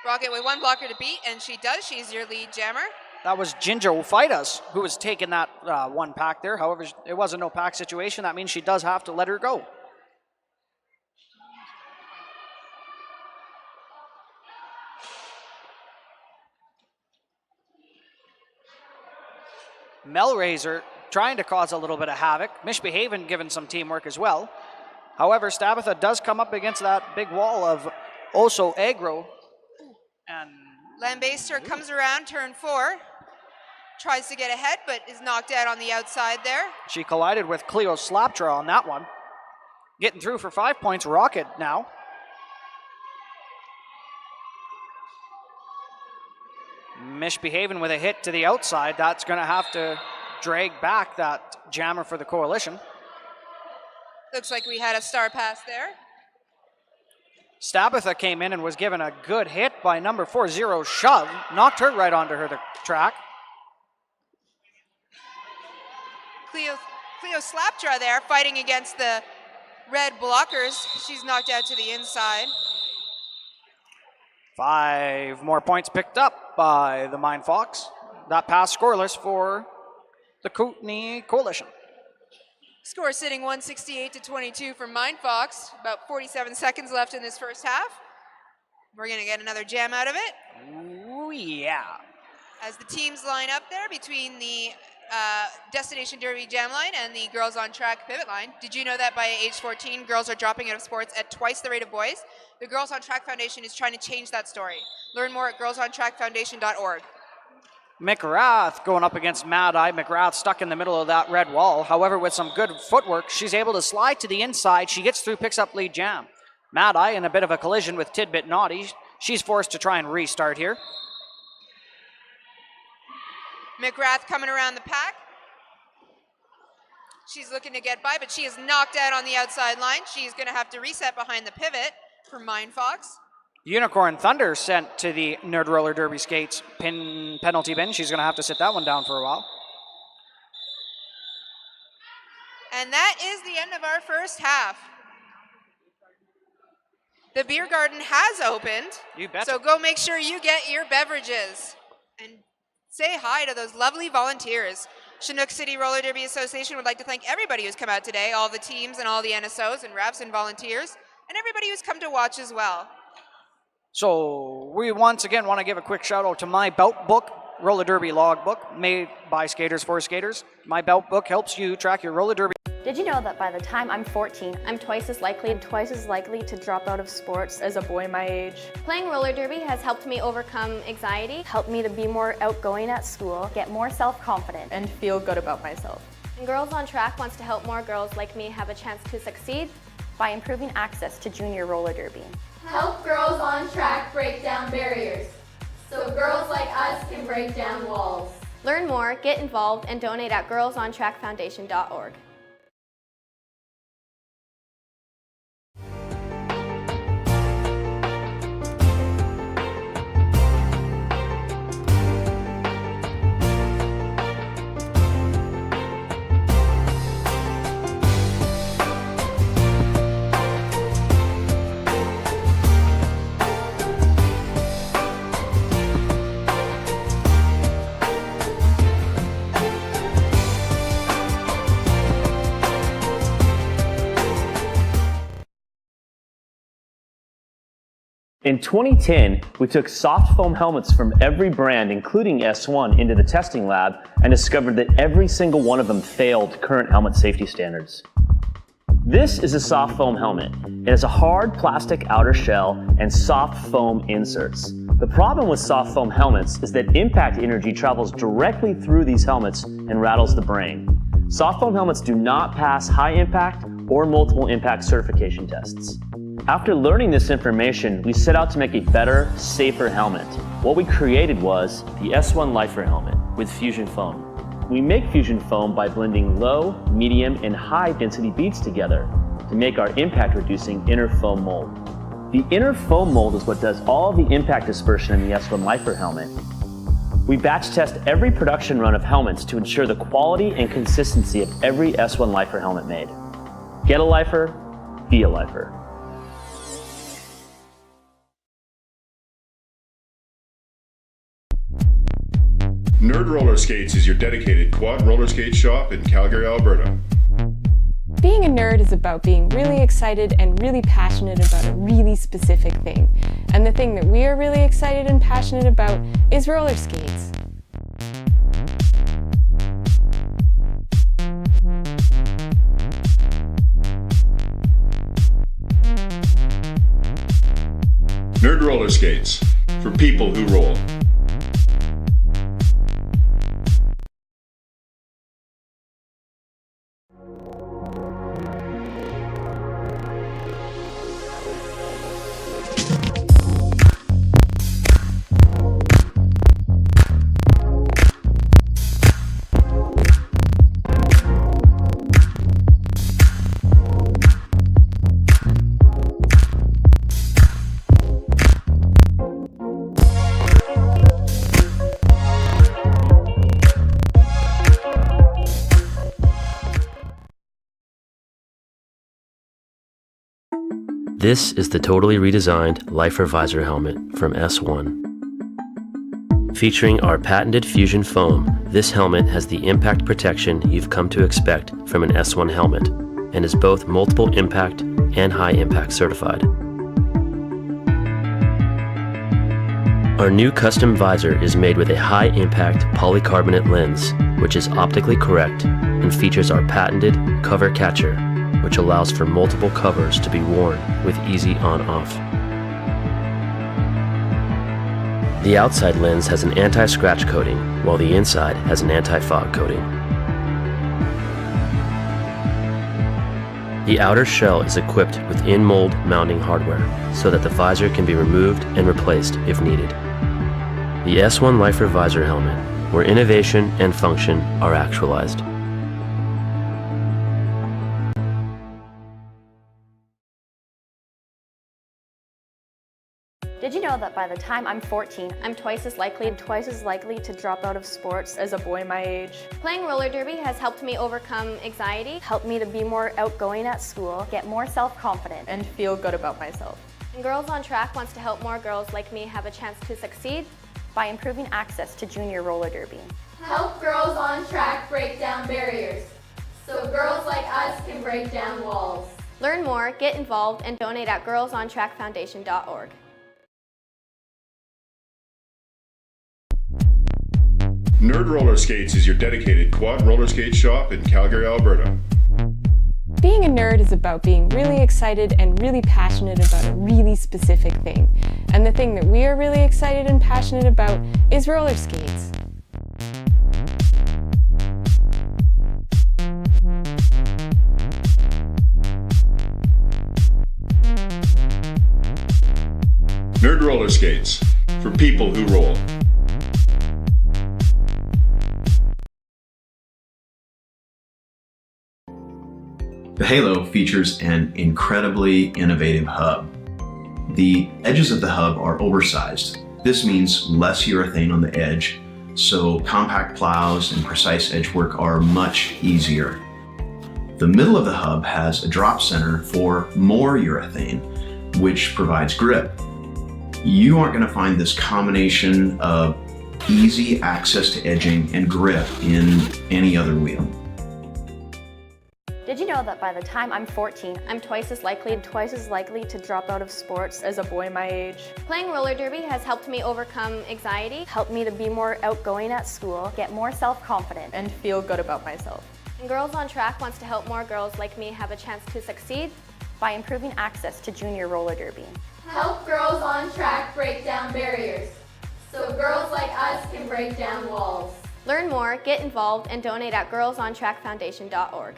Rocket with one blocker to beat, and she does. She's your lead jammer. That was Ginger Fightus who was taking that one pack there. However, it was a no pack situation. That means she does have to let her go. Melraiser trying to cause a little bit of havoc. Mishbehaven giving some teamwork as well. However, Stabitha does come up against that big wall of Oso Agro. And Lambaster comes around turn 4. Tries to get ahead, but is knocked out on the outside there. she collided with Cleo Slapdraw on that one. Getting through for 5 points, Rocket now. Mishbehaven with a hit to the outside. That's going to have to drag back that jammer for the Coalition. Looks like we had a star pass there. Stabitha came in and was given a good hit by number 40, Shove. Knocked her right onto the track. Cleo Slapjaw there fighting against the red blockers. She's knocked out to the inside. 5 more points picked up by the Mindfox. That pass scoreless for the Kootenay Coalition. Score sitting 168-22 for Mindfox. About 47 seconds left in this first half. We're going to get another jam out of it. Ooh, yeah. As the teams line up there between the Destination Derby jam line and the Girls on Track pivot line. Did you know that by age 14, girls are dropping out of sports at twice the rate of boys? The Girls on Track Foundation is trying to change that story. Learn more at girlsontrackfoundation.org. McGrath going up against Mad Eye. McGrath stuck in the middle of that red wall. However, with some good footwork, she's able to slide to the inside. She gets through, picks up lead jam. Mad Eye in a bit of a collision with Tidbit Naughty. She's forced to try and restart here. McGrath coming around the pack. She's looking to get by, but she is knocked out on the outside line. She's going to have to reset behind the pivot for Mindfox. Unicorn Thunder sent to the Nerd Roller Derby Skates penalty bin. She's going to have to sit that one down for a while. And that is the end of our first half. The beer garden has opened. You bet. So go make sure you get your beverages. And say hi to those lovely volunteers. Chinook City Roller Derby Association would like to thank everybody who's come out today, all the teams and all the NSOs and reps and volunteers, and everybody who's come to watch as well. So we once again want to give a quick shout out to My Belt Book, Roller Derby Logbook, made by skaters for skaters. My Belt Book helps you track your roller derby. Did you know that by the time I'm 14, I'm twice as likely to drop out of sports As a boy my age, Playing roller derby has helped me overcome anxiety, helped me to be more outgoing at school, get more self-confident. and feel good about myself. And Girls on Track wants to help more girls like me have a chance to succeed by improving access to junior roller derby. Help Girls on Track break down barriers so girls like us can break down walls. Learn more, get involved, and donate at girlsontrackfoundation.org. In 2010, we took soft foam helmets from every brand, including S1, into the testing lab and discovered that every single one of them failed current helmet safety standards. This is a soft foam helmet. It has a hard plastic outer shell and soft foam inserts. The problem with soft foam helmets is that impact energy travels directly through these helmets and rattles the brain. Soft foam helmets do not pass high impact or multiple impact certification tests. After learning this information, we set out to make a better, safer helmet. What we created was the S1 Lifer helmet with fusion foam. We make fusion foam by blending low, medium, and high density beads together to make our impact reducing inner foam mold. The inner foam mold is what does all the impact dispersion in the S1 Lifer helmet. We batch test every production run of helmets to ensure the quality and consistency of every S1 Lifer helmet made. Get a Lifer, be a Lifer. Nerd Roller Skates is your dedicated quad roller skate shop in Calgary, Alberta. Being a nerd is about being really excited and really passionate about a really specific thing. And the thing that we are really excited and passionate about is roller skates. Nerd Roller Skates, for people who roll. This is the totally redesigned Lifer Visor helmet from S1. Featuring our patented fusion foam, this helmet has the impact protection you've come to expect from an S1 helmet and is both multiple impact and high impact certified. Our new custom visor is made with a high impact polycarbonate lens, which is optically correct and features our patented cover catcher, which allows for multiple covers to be worn with easy on-off. The outside lens has an anti-scratch coating, while the inside has an anti-fog coating. The outer shell is equipped with in-mold mounting hardware, so that the visor can be removed and replaced if needed. The S1 Lifer Visor helmet, where innovation and function are actualized. Did you know that by the time I'm 14, I'm twice as likely to drop out of sports as a boy my age? Playing roller derby has helped me overcome anxiety, helped me to be more outgoing at school, get more self-confident, And feel good about myself. and Girls on Track wants to help more girls like me have a chance to succeed by improving access to junior roller derby. Help girls on track break down barriers so girls like us can break down walls. Learn more, get involved, and donate at girlsontrackfoundation.org. Nerd Roller Skates is your dedicated quad roller skate shop in Calgary, Alberta. Being a nerd is about being really excited and really passionate about a really specific thing. And the thing that we are really excited and passionate about is roller skates. Nerd Roller Skates, for people who roll. The Halo features an incredibly innovative hub. The edges of the hub are oversized. This means less urethane on the edge, so compact plows and precise edge work are much easier. The middle of the hub has a drop center for more urethane, which provides grip. You aren't going to find this combination of easy access to edging and grip in any other wheel. Did you know that by the time I'm 14, I'm twice as likely to drop out of sports As a boy my age. Playing roller derby has helped me overcome anxiety, helped me to be more outgoing at school, get more self-confident, And feel good about myself. and Girls on Track wants to help more girls like me have a chance to succeed by improving access to junior roller derby. Help girls on track break down barriers so girls like us can break down walls. Learn more, get involved, and donate at girlsontrackfoundation.org.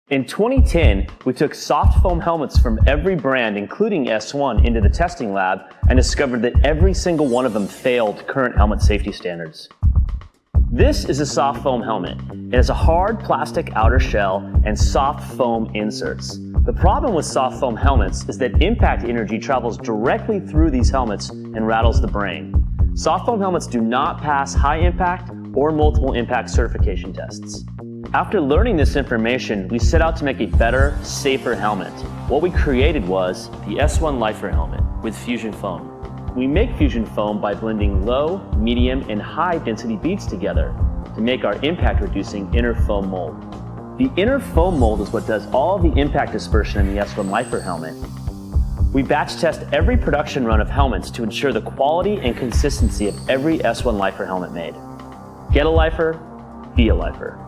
In 2010, we took soft foam helmets from every brand, including S1, into the testing lab and discovered that every single one of them failed current helmet safety standards. This is a soft foam helmet. It has a hard plastic outer shell and soft foam inserts. The problem with soft foam helmets is that impact energy travels directly through these helmets and rattles the brain. Soft foam helmets do not pass high impact or multiple impact certification tests. After learning this information, we set out to make a better, safer helmet. What we created was the S1 Lifer helmet with fusion foam. We make fusion foam by blending low, medium, and high density beads together to make our impact reducing inner foam mold. The inner foam mold is what does all the impact dispersion in the S1 Lifer helmet. We batch test every production run of helmets to ensure the quality and consistency of every S1 Lifer helmet made. Get a Lifer, be a Lifer.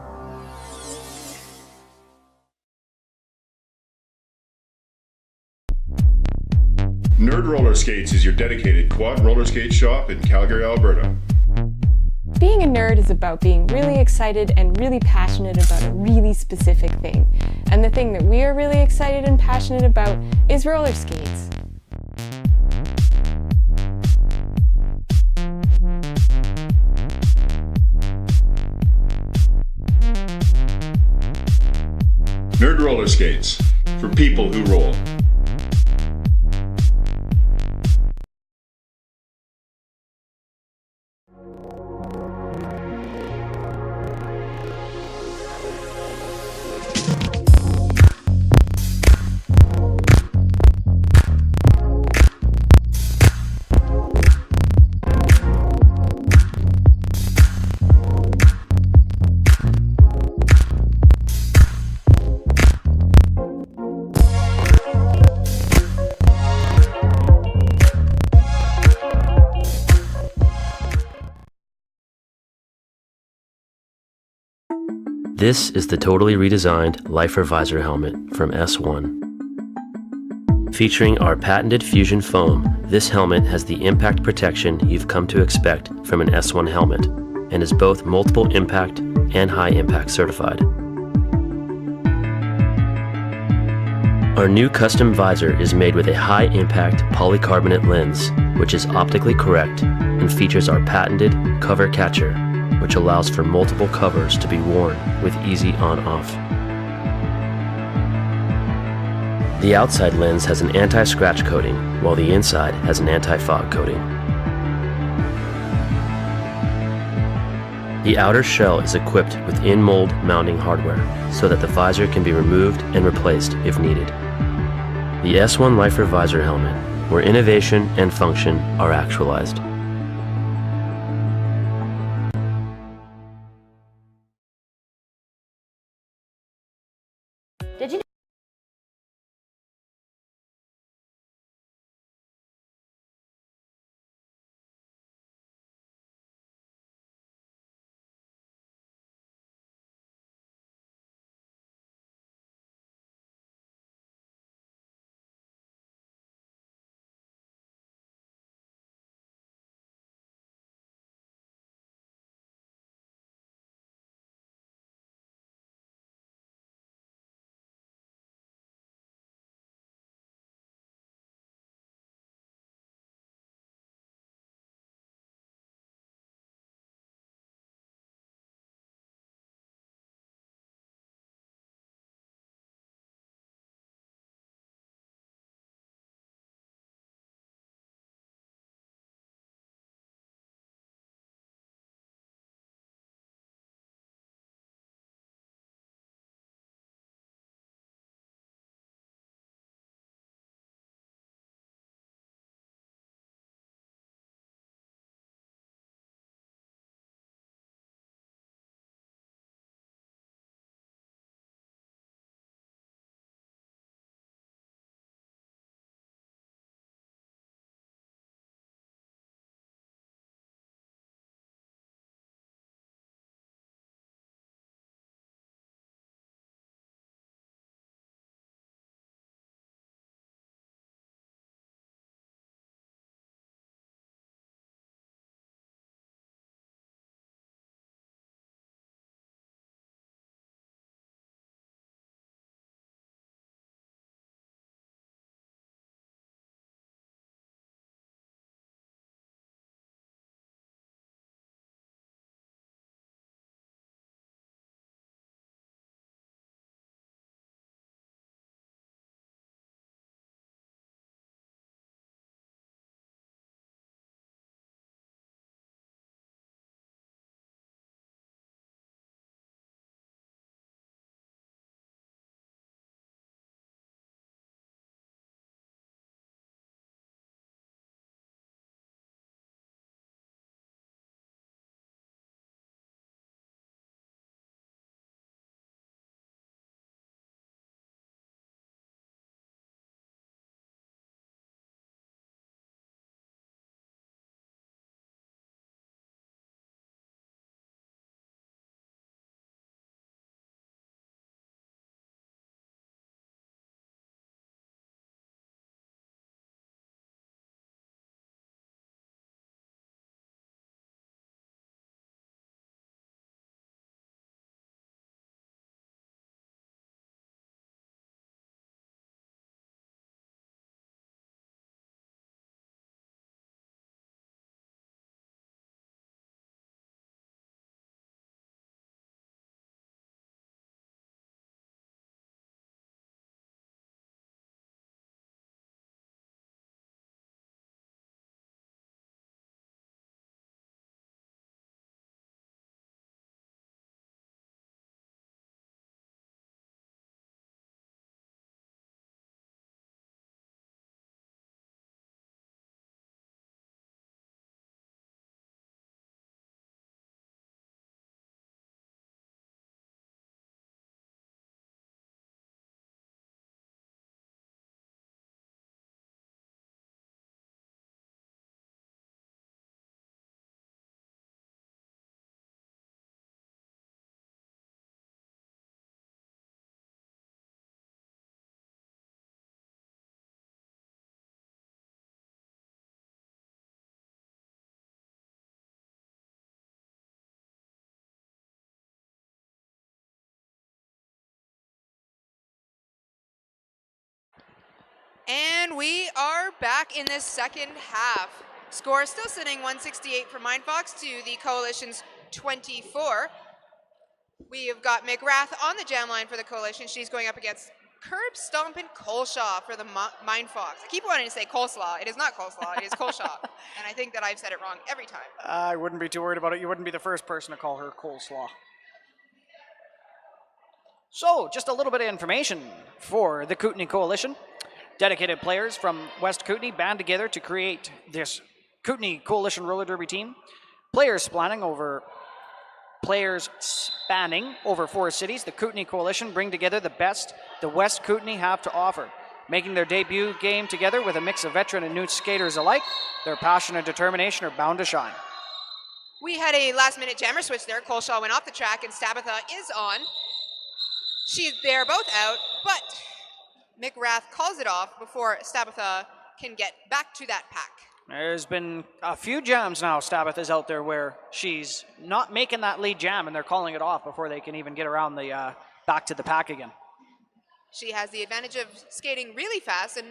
Nerd Roller Skates is your dedicated quad roller skate shop in Calgary, Alberta. Being a nerd is about being really excited and really passionate about a really specific thing. And the thing that we are really excited and passionate about is roller skates. Nerd roller skates for people who roll. This is the totally redesigned Lifer Visor helmet from S1. Featuring our patented fusion foam, this helmet has the impact protection you've come to expect from an S1 helmet and is both multiple impact and high impact certified. Our new custom visor is made with a high impact polycarbonate lens, which is optically correct and features our patented cover catcher, which allows for multiple covers to be worn with easy on-off. The outside lens has an anti-scratch coating, while the inside has an anti-fog coating. The outer shell is equipped with in-mold mounting hardware, so that the visor can be removed and replaced if needed. The S1 Lifer Visor helmet, where innovation and function are actualized. Did you And we are back in this second half. Score still sitting 168 for Mindfox to the Coalition's 24. We have got McGrath on the jam line for the Coalition. She's going up against Curb Stompin' Coleshaw for the Mindfox. I keep wanting to say coleslaw. It is not coleslaw, it is Coleshaw. And I think that I've said it wrong every time. I wouldn't be too worried about it. You wouldn't be the first person to call her coleslaw. So, just a little bit of information for the Kootenay Coalition. Dedicated players from West Kootenay band together to create this Kootenay Coalition roller derby team. Players spanning over 4 cities, the Kootenay Coalition bring together the best the West Kootenay have to offer. Making their debut game together with a mix of veteran and new skaters alike, their passion and determination are bound to shine. We had a last-minute jammer switch there. Coleshaw went off the track and Stabatha is on. They're both out, but McGrath calls it off before Stabatha can get back to that pack. There's been a few jams now, Stabatha's out there, where she's not making that lead jam and they're calling it off before they can even get around the back to the pack again. She has the advantage of skating really fast and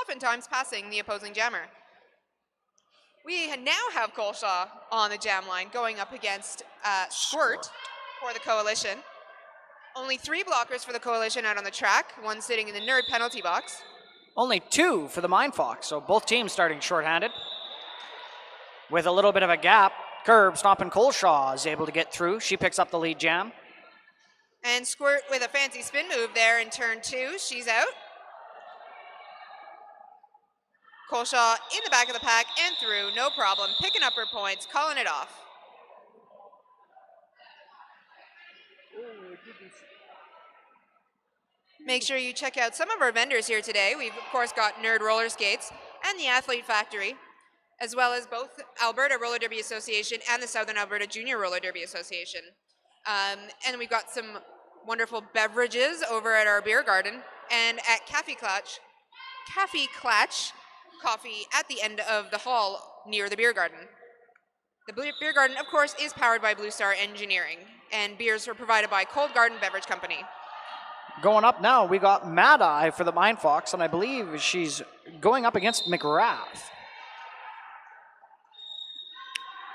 oftentimes passing the opposing jammer. We now have Coleshaw on the jam line going up against Squirt for the Coalition. Only 3 blockers for the Coalition out on the track, one sitting in the nerd penalty box. Only 2 for the Mindfox, so both teams starting shorthanded. With a little bit of a gap, Curb Stompin' Coleshaw is able to get through. She picks up the lead jam. And Squirt with a fancy spin move there in turn 2. She's out. Coleshaw in the back of the pack and through, no problem. Picking up her points, calling it off. Make sure you check out some of our vendors here today. We've, of course, got Nerd Roller Skates and the Athlete Factory, as well as both Alberta Roller Derby Association and the Southern Alberta Junior Roller Derby Association. And we've got some wonderful beverages over at our beer garden and at Cafe Clutch coffee at the end of the hall near the beer garden. The beer garden, of course, is powered by Blue Star Engineering, and beers are provided by Cold Garden Beverage Company. Going up now, we got Mad Eye for the Mindfox, and I believe she's going up against McGrath.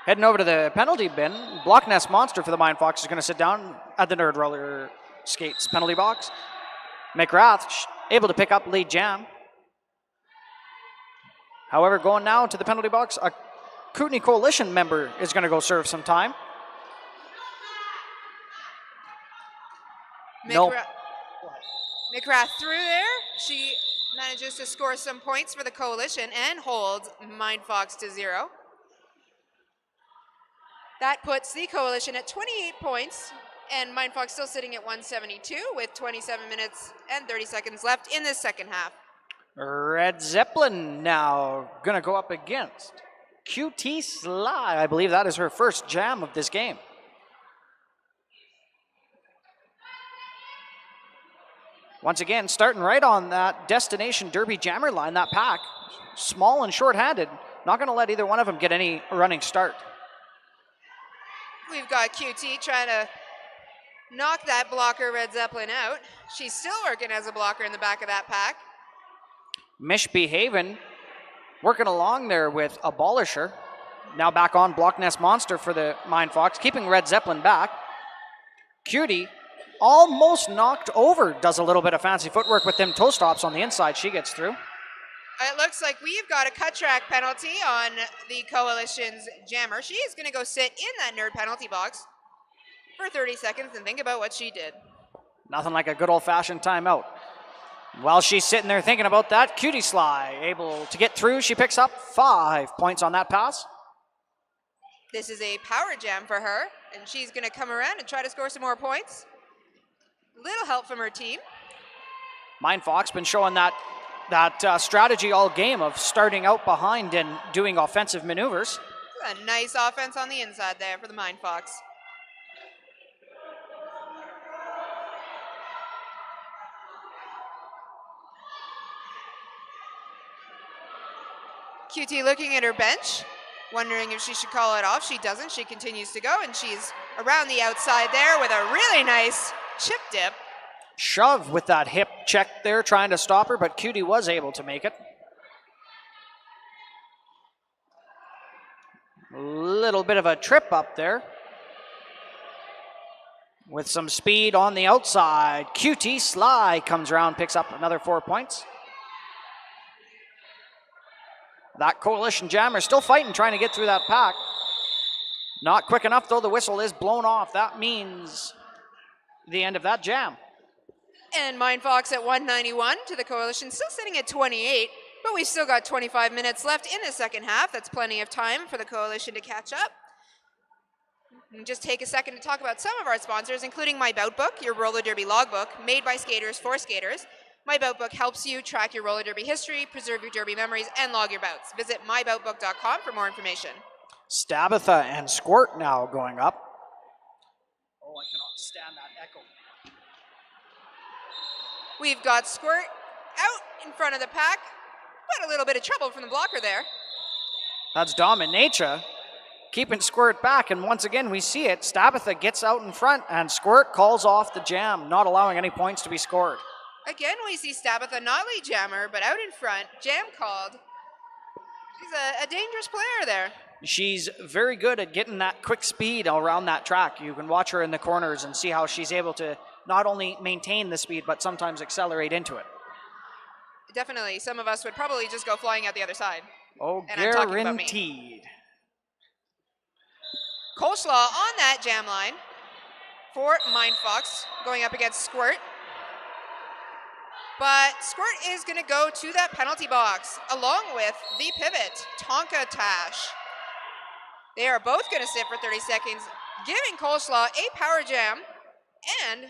Heading over to the penalty bin, Block Nest Monster for the Mindfox is going to sit down at the Nerd Roller Skates penalty box. McGrath able to pick up lead jam. However, going now to the penalty box, a Kootenay Coalition member is going to go serve some time. McGrath through there. She manages to score some points for the Coalition and holds Mindfox to 0. That puts the Coalition at 28 points, and Mindfox still sitting at 172 with 27 minutes and 30 seconds left in this second half. Red Zeppelin now going to go up against QT Sly. I believe that is her first jam of this game. Once again, starting right on that Destination Derby jammer line, that pack, small and short-handed, not going to let either one of them get any running start. We've got QT trying to knock that blocker Red Zeppelin out. She's still working as a blocker in the back of that pack. Mishbehaven working along there with Abolisher. Now back on Block Nest Monster for the Mindfox, keeping Red Zeppelin back. Cutie almost knocked over, does a little bit of fancy footwork with them toe stops on the inside. She gets through. It looks like we've got a cut track penalty on the Coalition's jammer. She is going to go sit in that nerd penalty box for 30 seconds and think about what she did. Nothing like a good old-fashioned timeout. While she's sitting there thinking about that, Cutie Sly able to get through. She picks up 5 points on that pass. This is a power jam for her, and she's going to come around and try to score some more points. Little help from her team. Mindfox been showing that strategy all game of starting out behind and doing offensive maneuvers. A nice offense on the inside there for the Mindfox. QT looking at her bench, wondering if she should call it off. She doesn't. She continues to go, and she's around the outside there with a really nice chip dip. shove with that hip check there, trying to stop her, but Cutie was able to make it. Little bit of a trip up there. With some speed on the outside. Cutie Sly comes around, picks up another 4 points. That Coalition Jammer still fighting, trying to get through that pack. Not quick enough, though. The whistle is blown off. That means the end of that jam. And Mindfox at 191 to the Coalition, still sitting at 28, but we've still got 25 minutes left in the second half. That's plenty of time for the Coalition to catch up. And just take a second to talk about some of our sponsors, including My Bout Book, your roller derby logbook, made by skaters for skaters. My Bout Book helps you track your roller derby history, preserve your derby memories, and log your bouts. Visit myboutbook.com for more information. Stabitha and Squirt now going up. Oh, I cannot stand that echo. We've got Squirt out in front of the pack, but a little bit of trouble from the blocker there. That's Dominatia keeping Squirt back, and once again we see it. Stabitha gets out in front, and Squirt calls off the jam, not allowing any points to be scored. Again, we see Stabitha not lead jammer, but out in front, jam called. She's a dangerous player there. She's very good at getting that quick speed around that track. You can watch her in the corners and see how she's able to not only maintain the speed, but sometimes accelerate into it. Definitely. Some of us would probably just go flying out the other side. Oh, and I'm talking about me. guaranteed. Coleslaw on that jam line for Mindfox, going up against Squirt. But Squirt is going to go to that penalty box, along with the pivot, Tonka Tash. They are both going to sit for 30 seconds, giving Coleslaw a power jam and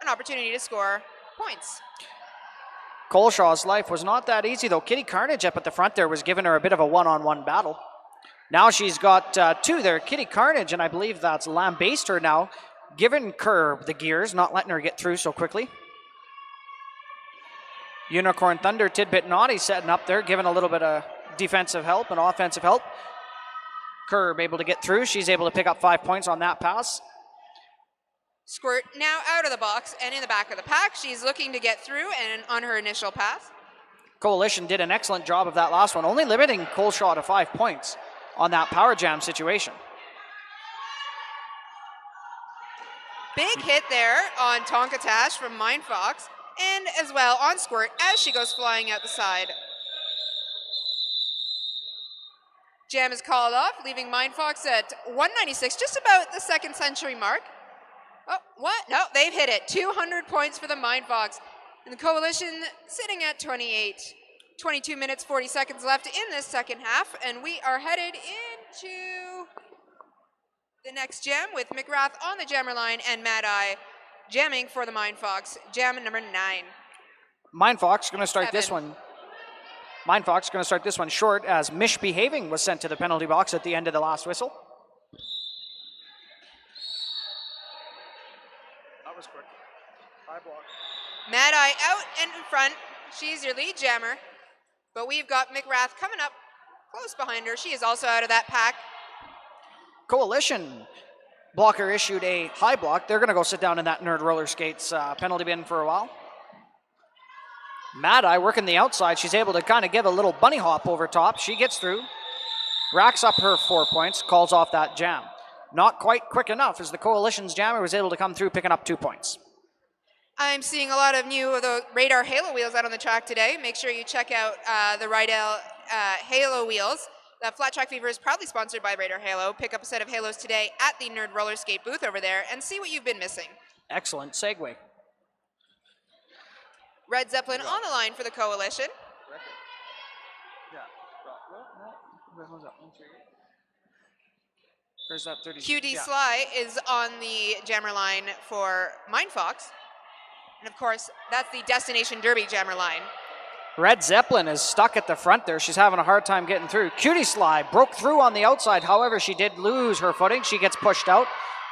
an opportunity to score points. Coleshaw's life was not that easy, though. Kitty Carnage up at the front there was giving her a bit of a one-on-one battle. Now she's got two there, Kitty Carnage, and I believe that's Lambaster now, giving Kerr the gears, not letting her get through so quickly. Unicorn Thunder, Tidbit Naughty setting up there, giving a little bit of defensive help and offensive help. Curb able to get through. She's able to pick up 5 points on that pass. Squirt now out of the box and in the back of the pack. She's looking to get through and on her initial pass. Coalition did an excellent job of that last one, only limiting Coleshaw to 5 points on that power jam situation. Big hit there on Tonka Tash from Mindfox, and as well on Squirt as she goes flying out the side. Jam is called off, leaving Mindfox at 196, just about the second century mark. Oh, what? No, they've hit it. 200 points for the Mindfox. And the Coalition sitting at 28. 22 minutes, 40 seconds left in this second half, and we are headed into the next jam with McGrath on the jammer line and Mad Eye jamming for the Mindfox. Jam number 9. Mindfox going to start this one. Mindfox going to start this one short as Misbehaving was sent to the penalty box at the end of the last whistle. That was quick. High block. Mad Eye out and in front. She's your lead jammer. But we've got McGrath coming up close behind her. She is also out of that pack. Coalition blocker issued a high block. They're going to go sit down in that Nerd Roller Skates penalty bin for a while. Mad Eye working the outside. She's able to kind of give a little bunny hop over top. She gets through, racks up her 4 points, calls off that jam. Not quite quick enough as the Coalition's jammer was able to come through, picking up 2 points. I'm seeing a lot of new of the Radar Halo wheels out on the track today. Make sure you check out the Rydell Halo wheels. The Flat Track Fever is proudly sponsored by Radar Halo. Pick up a set of Halos today at the Nerd Roller Skate booth over there and see what you've been missing. Excellent segue. Red Zeppelin on the line for the Coalition. There's that 30. QD Sly is on the jammer line for Mindfox. And of course, that's the Destination Derby jammer line. Red Zeppelin is stuck at the front there. She's having a hard time getting through. Cutie Sly broke through on the outside. However, she did lose her footing. She gets pushed out.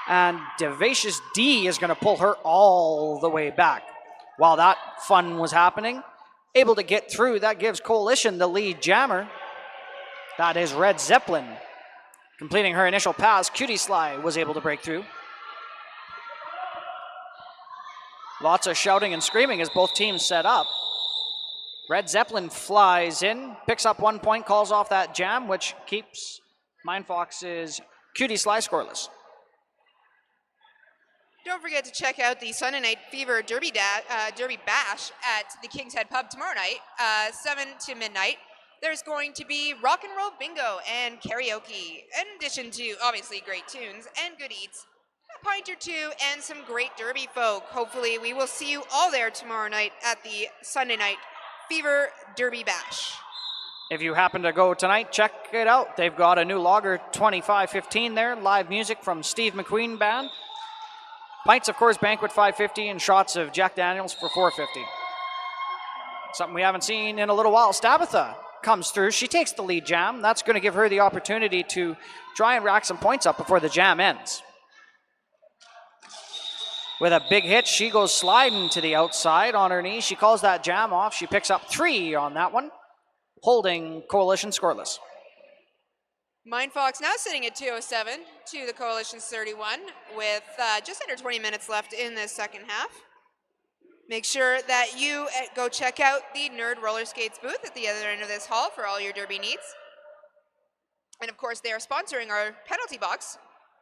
And Devacious D is going to pull her all the way back. While that fun was happening, able to get through. That gives Coalition the lead jammer. That is Red Zeppelin. Completing her initial pass, Cutie Sly was able to break through. Lots of shouting and screaming as both teams set up. Red Zeppelin flies in, picks up 1 point, calls off that jam, which keeps Mindfox's Cutie Sly scoreless. Don't forget to check out the Sunday Night Fever Derby Bash at the King's Head Pub tomorrow night, 7 to midnight. There's going to be rock and roll bingo and karaoke, in addition to, obviously, great tunes and good eats, a pint or two, and some great Derby folk. Hopefully, we will see you all there tomorrow night at the Sunday Night Fever Derby Bash. If you happen to go tonight, check it out. They've got a new lager 2515 there, live music from Steve McQueen Band. Pints, of course, Banquet 550, and shots of Jack Daniels for 450. Something we haven't seen in a little while. Stabitha comes through. She takes the lead jam. That's going to give her the opportunity to try and rack some points up before the jam ends. With a big hit, she goes sliding to the outside on her knees. She calls that jam off. She picks up 3 on that one, holding Coalition scoreless. Mindfox now sitting at 207 to the Coalition's 31 with just under 20 minutes left in this second half. Make sure that you go check out the Nerd Roller Skates booth at the other end of this hall for all your derby needs. And of course, they are sponsoring our penalty box,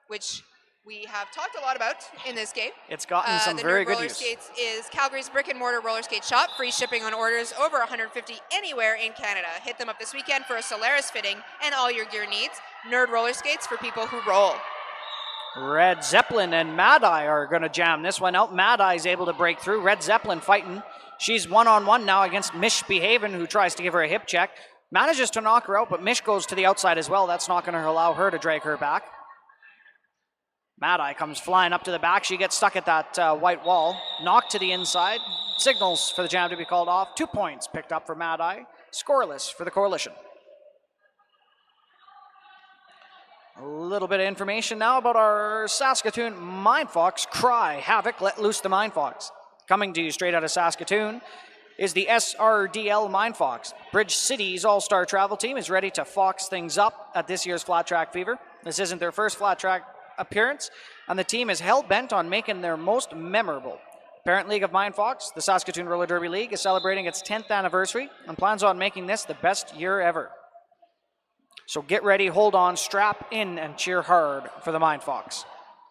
which we have talked a lot about in this game. It's gotten some very good use. The Nerd Roller Skates is Calgary's brick and mortar roller skate shop. Free shipping on orders over 150 anywhere in Canada. Hit them up this weekend for a Solaris fitting and all your gear needs. Nerd Roller Skates for people who roll. Red Zeppelin and Mad Eye are going to jam this one out. Mad Eye is able to break through. Red Zeppelin fighting. She's one-on-one now against Mish Behaven, who tries to give her a hip check. Manages to knock her out, but Mish goes to the outside as well. That's not going to allow her to drag her back. Mad Eye comes flying up to the back. She gets stuck at that white wall. Knocked to the inside. Signals for the jam to be called off. 2 points picked up for Mad Eye. Scoreless for the Coalition. A little bit of information now about our Saskatoon Mindfox. Cry Havoc, let loose the Mindfox. Coming to you straight out of Saskatoon is the SRDL Mindfox. Bridge City's all-star travel team is ready to fox things up at this year's Flat Track Fever. This isn't their first Flat Track appearance, and the team is hell-bent on making their most memorable. Parent League of Mindfox, the Saskatoon Roller Derby League, is celebrating its 10th anniversary and plans on making this the best year ever. So get ready, hold on, strap in, and cheer hard for the Mindfox.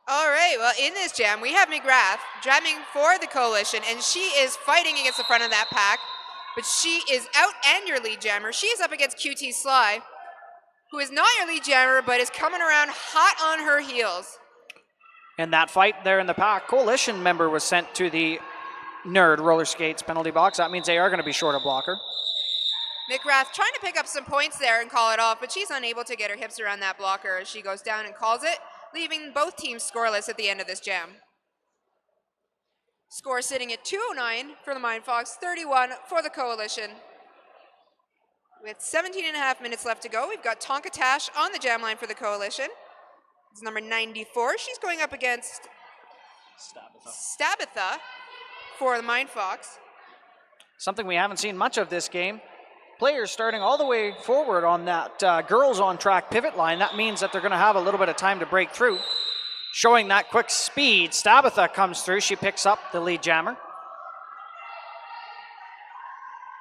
All right, well, in this jam, we have McGrath jamming for the Coalition, and she is fighting against the front of that pack, but she is out and your lead jammer. She is up against QT Sly, who is not your lead jammer, but is coming around hot on her heels. In that fight there in the pack, Coalition member was sent to the Nerd Roller Skates penalty box. That means they are going to be short a blocker. McGrath trying to pick up some points there and call it off, but she's unable to get her hips around that blocker as she goes down and calls it, leaving both teams scoreless at the end of this jam. Score sitting at 209 for the Mindfox, 31 for the Coalition. With 17 and a half minutes left to go, we've got Tonka Tash on the jam line for the Coalition. It's number 94. She's going up against Stabitha for the Mindfox. Something we haven't seen much of this game. Players starting all the way forward on that girls on track pivot line. That means that they're going to have a little bit of time to break through. Showing that quick speed, Stabitha comes through. She picks up the lead jammer.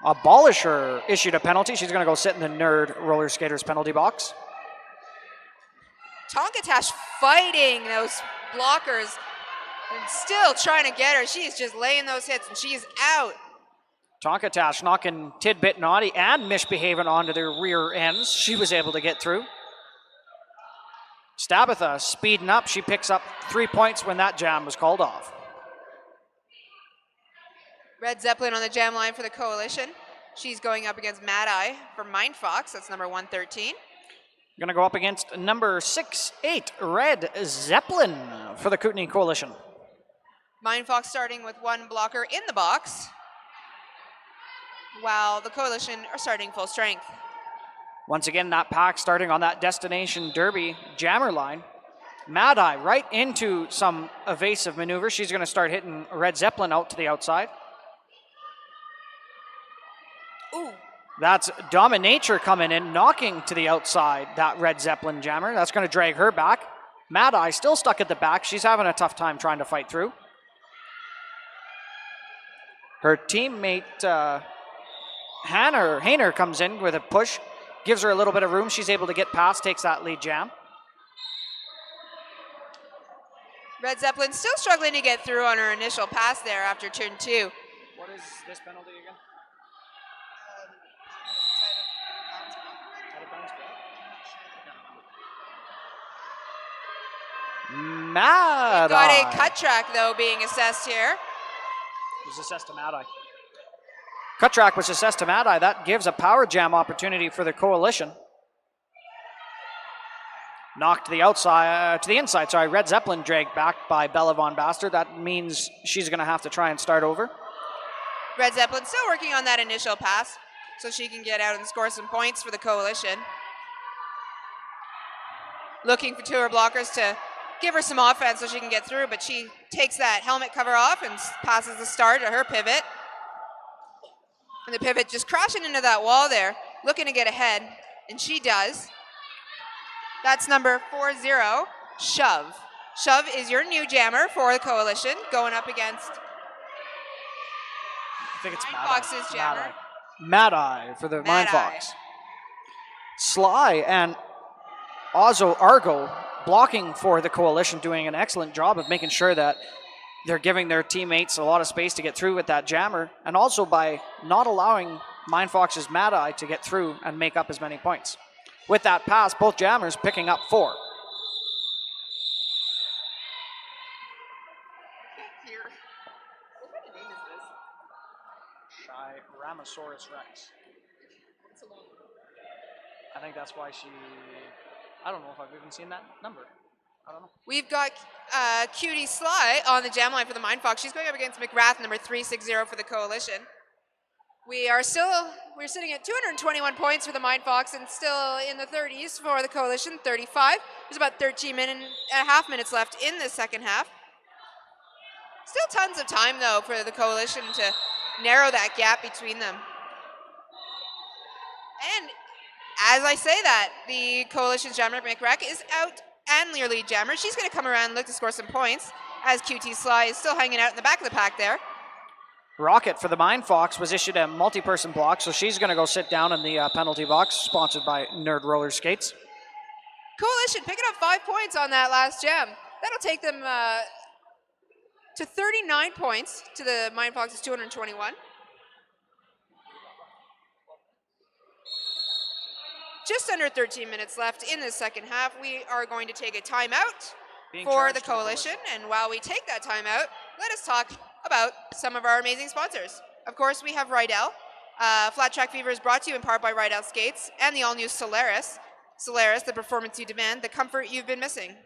Abolisher issued a penalty. She's going to go sit in the Nerd Roller Skaters penalty box. Tonka Tash fighting those blockers and still trying to get her. She's just laying those hits and she's out. Tonka Tash knocking Tidbit Naughty and Misbehaving onto their rear ends. She was able to get through. Stabitha speeding up. She picks up 3 points when that jam was called off. Red Zeppelin on the jam line for the Coalition. She's going up against Mad Eye for Mindfox. That's number 113. Going to go up against number 6-8, Red Zeppelin for the Kootenay Coalition. Mindfox starting with one blocker in the box, while the Coalition are starting full strength. Once again, that pack starting on that Destination Derby jammer line. Mad Eye right into some evasive maneuver. She's going to start hitting Red Zeppelin out to the outside. Ooh. That's Dominature coming in, knocking to the outside that Red Zeppelin jammer. That's going to drag her back. Mad Eye still stuck at the back. She's having a tough time trying to fight through. Her teammate Hayner comes in with a push, gives her a little bit of room. She's able to get past, takes that lead jam. Red Zeppelin still struggling to get through on her initial pass there after turn 2. What is this penalty again? Mad Got Eye. a cut track, though, being assessed here. It was assessed to Mad Eye. Cut track was assessed to Mad Eye. That gives a power jam opportunity for the Coalition. Knocked to the outside, to the inside. Sorry, Red Zeppelin dragged back by Bella Von Bastard. That means she's going to have to try and start over. Red Zeppelin still working on that initial pass so she can get out and score some points for the Coalition. Looking for 2 her blockers to give her some offense so she can get through, but she takes that helmet cover off and passes the star to her pivot. And the pivot just crashing into that wall there, looking to get ahead, and she does. That's number 40, Shove. Shove is your new jammer for the Coalition, going up against I think it's Mindfox's jammer. Mad Eye for the Mad Mindfox. Sly and Argo blocking for the Coalition, doing an excellent job of making sure that they're giving their teammates a lot of space to get through with that jammer, and also by not allowing Mindfox's Mad Eye to get through and make up as many points. With that pass, both jammers picking up 4. Ramasaurus Rex. I think that's why she... I don't know if I've even seen that number. I don't know. We've got Cutie Sly on the jam line for the Mindfox. She's going up against McGrath, number 360 for the Coalition. We're sitting at 221 points for the Mindfox and still in the 30s for the Coalition, 35. There's about 13 and a half minutes left in the second half. Still tons of time, though, for the Coalition to narrow that gap between them. And as I say that, the Coalition's jammer, McRack, is out and your lead jammer. She's going to come around and look to score some points as QT Sly is still hanging out in the back of the pack there. Rocket for the Mindfox was issued a multi-person block, so she's going to go sit down in the penalty box, sponsored by Nerd Roller Skates. Coalition picking up 5 points on that last jam. That'll take them to 39 points to the Mindfox's 221. Just under 13 minutes left in the second half. We are going to take a timeout for the Coalition. And while we take that timeout, let us talk about some of our amazing sponsors. Of course, we have Rydell. Flat Track Fever is brought to you in part by Rydell Skates and the all-new Solaris. Solaris, the performance you demand, the comfort you've been missing.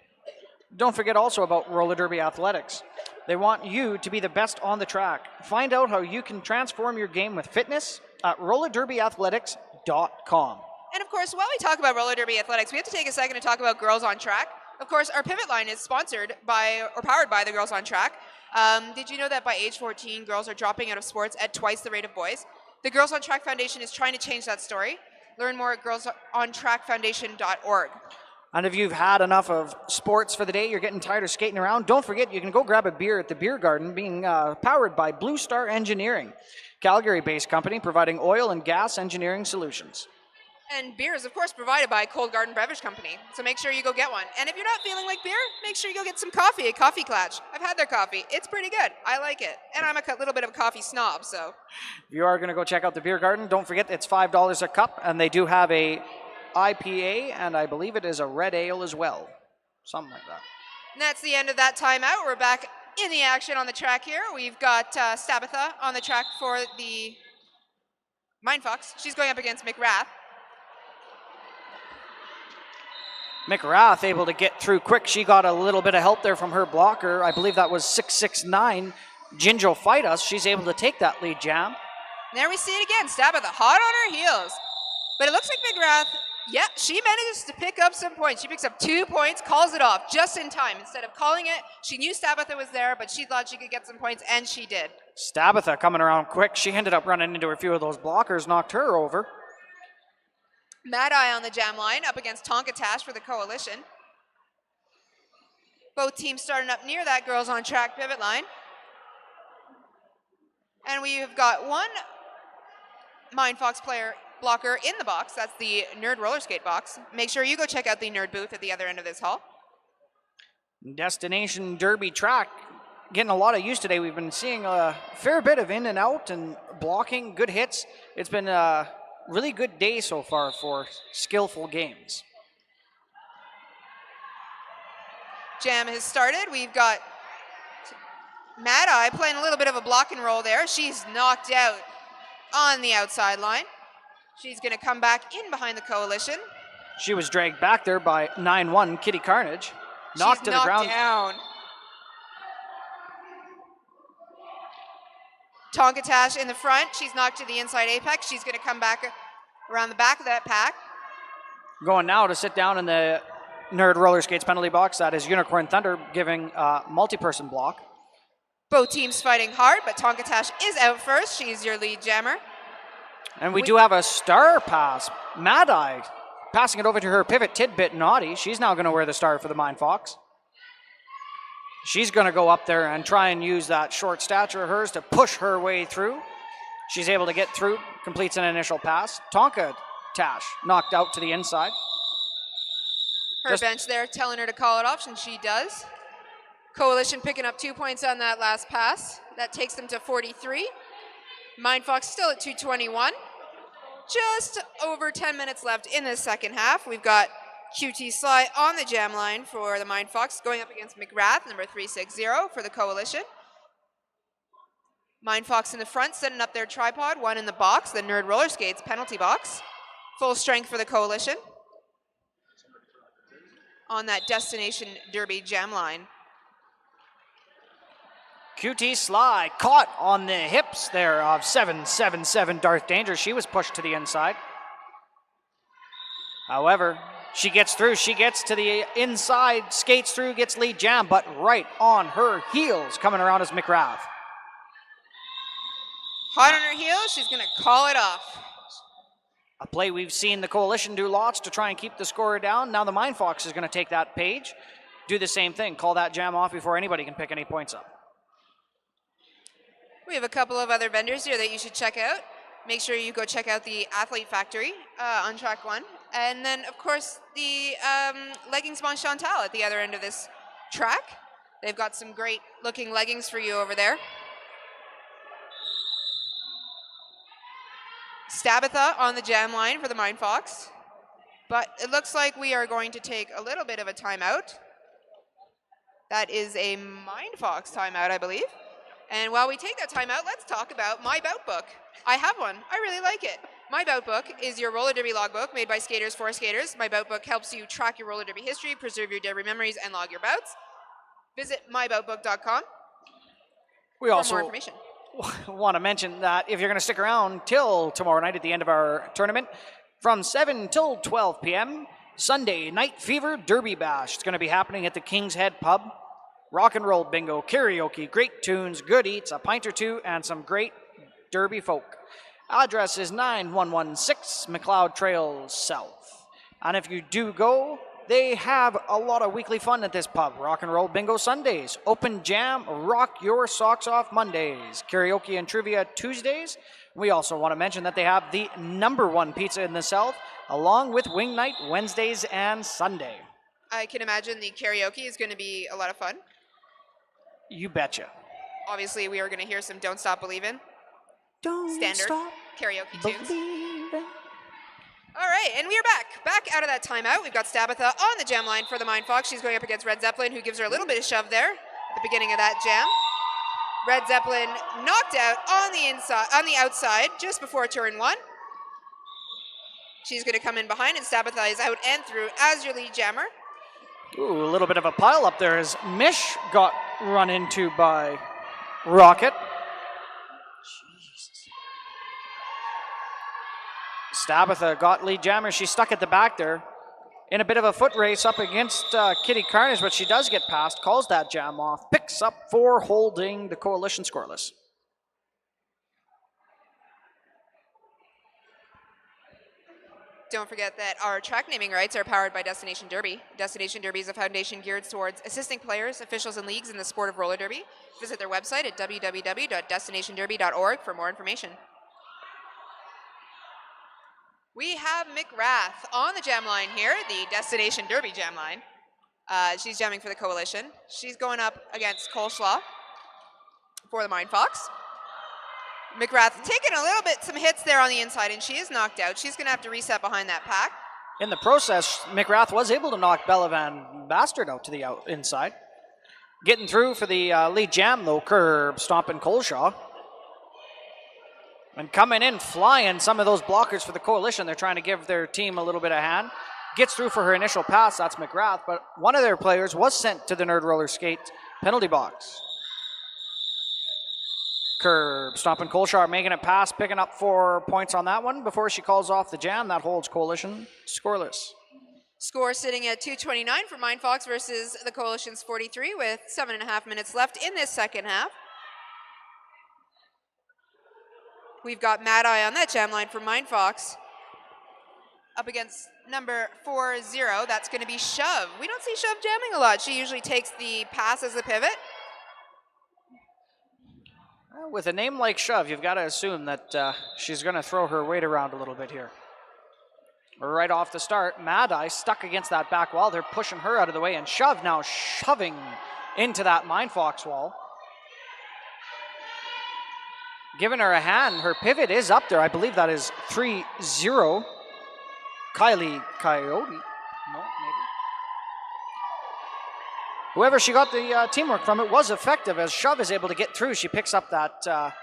Don't forget also about Roller Derby Athletics. They want you to be the best on the track. Find out how you can transform your game with fitness at rollerderbyathletics.com. And of course, while we talk about Roller Derby Athletics, we have to take a second to talk about Girls on Track. Of course, our pivot line is sponsored by or powered by the Girls on Track. Did you know that by age 14, girls are dropping out of sports at twice the rate of boys? The Girls on Track Foundation is trying to change that story. Learn more at girlsontrackfoundation.org. And if you've had enough of sports for the day, you're getting tired of skating around, don't forget you can go grab a beer at the Beer Garden, being powered by Blue Star Engineering, Calgary-based company providing oil and gas engineering solutions. And beer is, of course, provided by Cold Garden Beverage Company, so make sure you go get one. And if you're not feeling like beer, make sure you go get some coffee at Coffee Clutch. I've had their coffee. It's pretty good. I like it. And I'm a little bit of a coffee snob, so. If you are going to go check out the Beer Garden, don't forget it's $5 a cup, and they do have a IPA, and I believe it is a red ale as well. Something like that. And that's the end of that timeout. We're back in the action on the track here. We've got Stabatha on the track for the Mindfox. She's going up against McRath. McRath able to get through quick. She got a little bit of help there from her blocker. I believe that was 669. Ginjo Fight Us. She's able to take that lead jam. And there we see it again. Stabatha hot on her heels. But it looks like McGrath, yeah, she manages to pick up some points. She picks up 2 points, calls it off just in time. Instead of calling it, she knew Stabatha was there, but she thought she could get some points, and she did. Stabatha coming around quick. She ended up running into a few of those blockers, knocked her over. Mad Eye on the jam line up against Tonka Tash for the Coalition. Both teams starting up near that Girls on Track pivot line. And we've got one Mindfox player blocker in the box. That's the Nerd roller skate box. Make sure you go check out the Nerd booth at the other end of this hall. Destination Derby track getting a lot of use today. We've been seeing a fair bit of in and out and blocking, good hits. It's been a really good day so far for skillful games. Jam has started. We've got Mad Eye playing a little bit of a block and roll there. She's knocked out on the outside line. She's going to come back in behind the Coalition. She was dragged back there by 9-1 Kitty Carnage. Knocked to the ground. Down. Tonka Tash in the front. She's knocked to the inside apex. She's going to come back around the back of that pack. Going now to sit down in the Nerd roller skates penalty box. That is Unicorn Thunder giving a multi-person block. Both teams fighting hard, but Tonka Tash is out first. She's your lead jammer. And we do have a star pass. Mad Eye passing it over to her pivot tidbit Naughty. She's now going to wear the star for the Mindfox. She's going to go up there and try and use that short stature of hers to push her way through. She's able to get through, completes an initial pass. Tonka Tash knocked out to the inside. Her bench there telling her to call it off, and she does. Coalition picking up 2 points on that last pass. That takes them to 43. Mindfox still at 221. Just over 10 minutes left in the second half. We've got QT Sly on the jam line for the Mindfox, going up against McGrath, number 360 for the Coalition. Mindfox in the front, setting up their tripod, one in the box, the Nerd roller skates penalty box. Full strength for the Coalition on that Destination Derby jam line. QT Sly caught on the hips there of 777 Darth Danger. She was pushed to the inside. However, she gets through. She gets to the inside, skates through, gets lead jam, but right on her heels coming around is McGrath. Hot on her heels, she's going to call it off. A play we've seen the Coalition do lots to try and keep the score down. Now the Mindfox is going to take that page, do the same thing, call that jam off before anybody can pick any points up. We have a couple of other vendors here that you should check out. Make sure you go check out the Athlete Factory on track 1. And then, of course, the Leggings Bon Chantal at the other end of this track. They've got some great looking leggings for you over there. Stabatha on the jam line for the Mindfox. But it looks like we are going to take a little bit of a timeout. That is a Mindfox timeout, I believe. And while we take that timeout, let's talk about My Bout Book. I have one. I really like it. My Bout Book is your roller derby logbook made by skaters for skaters. My Bout Book helps you track your roller derby history, preserve your derby memories, and log your bouts. Visit myboutbook.com We for also more information. want to mention that if you're going to stick around till tomorrow night at the end of our tournament, from 7 till 12 p.m., Sunday Night Fever Derby Bash. It's going to be happening at the King's Head Pub. Rock and roll bingo, karaoke, great tunes, good eats, a pint or two, and some great derby folk. Address is 9116 McLeod Trail South. And if you do go, they have a lot of weekly fun at this pub. Rock and roll bingo Sundays, open jam, rock your socks off Mondays, karaoke and trivia Tuesdays. We also want to mention that they have the #1 pizza in the South, along with wing night Wednesdays and Sunday. I can imagine the karaoke is going to be a lot of fun. You betcha. Obviously, we are going to hear some Don't Stop Believin'. Standard Stop karaoke tunes. believing. All right, and we are back out of that timeout. We've got Stabatha on the jam line for the Mindfox. She's going up against Red Zeppelin, who gives her a little bit of shove there at the beginning of that jam. Red Zeppelin knocked out on the outside just before turn 1. She's going to come in behind, and Stabatha is out and through as your lead jammer. Ooh, a little bit of a pile up there as Mish got run into by Rocket. Stabatha got lead jammer. She's stuck at the back there in a bit of a foot race up against Kitty Carnage, but she does get past, calls that jam off, picks up 4, holding the Coalition scoreless. Don't forget that our track naming rights are powered by Destination Derby. Destination Derby is a foundation geared towards assisting players, officials, and leagues in the sport of roller derby. Visit their website at www.destinationderby.org for more information. We have McRath on the jam line here, the Destination Derby jam line. She's jamming for the Coalition. She's going up against Coleslaw for the Mindfox. McRath taking a little bit, some hits there on the inside, and she is knocked out. She's going to have to reset behind that pack. In the process, McRath was able to knock Bella Van Bastard out to the inside. Getting through for the lead jam, though, curb stomping Coleshaw. And coming in, flying some of those blockers for the Coalition. They're trying to give their team a little bit of hand. Gets through for her initial pass, that's McGrath, but one of their players was sent to the Nerd Roller Skate penalty box. Curb stomping Coleshaw, making it pass, picking up 4 points on that one before she calls off the jam. That holds Coalition scoreless. Score sitting at 2:29 for Mindfox versus the Coalition's 43 with 7.5 minutes left in this second half. We've got Mad Eye on that jam line for Mindfox. Up against number 40, that's going to be Shove. We don't see Shove jamming a lot. She usually takes the pass as a pivot. With a name like Shove, you've got to assume that she's going to throw her weight around a little bit here. Right off the start, Mad Eye stuck against that back wall. They're pushing her out of the way, and Shove now shoving into that Mindfox wall. Giving her a hand. Her pivot is up there. I believe that is 3-0. Kylie Coyote. No, maybe. Whoever she got the teamwork from, it was effective as Shove is able to get through. She picks up that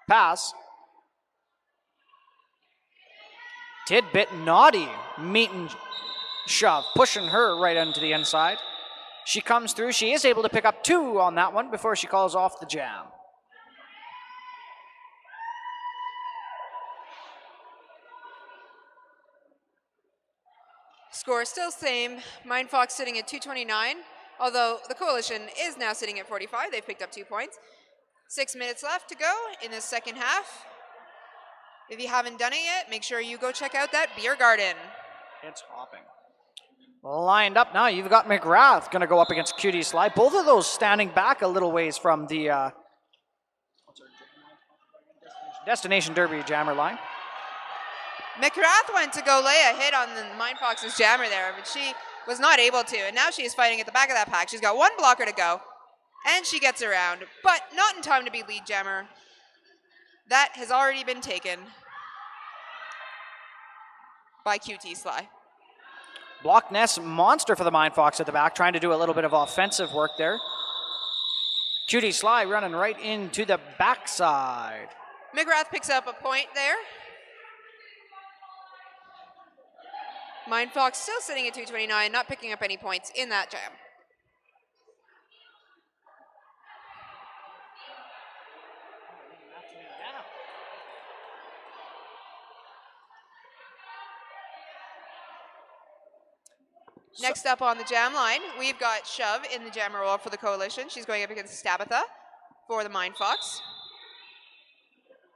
pass. Tidbit naughty meeting Shove, pushing her right into the inside. She comes through. She is able to pick up 2 on that one before she calls off the jam. Score still same. Mindfox sitting at 2:29, although the Coalition is now sitting at 45. They've picked up 2 points. 6 minutes left to go in this second half. If you haven't done it yet, make sure you go check out that beer garden. It's hopping. Lined up now, you've got McGrath going to go up against Cutie Sly. Both of those standing back a little ways from the Destination Derby jammer line. McGrath went to go lay a hit on the Mindfox's jammer there, but she was not able to, and now she is fighting at the back of that pack. She's got 1 blocker to go, and she gets around, but not in time to be lead jammer. That has already been taken by QT Sly. Block nest monster for the Mindfox at the back, trying to do a little bit of offensive work there. Cutie Sly running right into the backside. McGrath picks up a point there. Mindfox still sitting at 2:29, not picking up any points in that jam. Next up on the jam line, we've got Shove in the jammer role for the Coalition. She's going up against Stabitha for the Mindfox.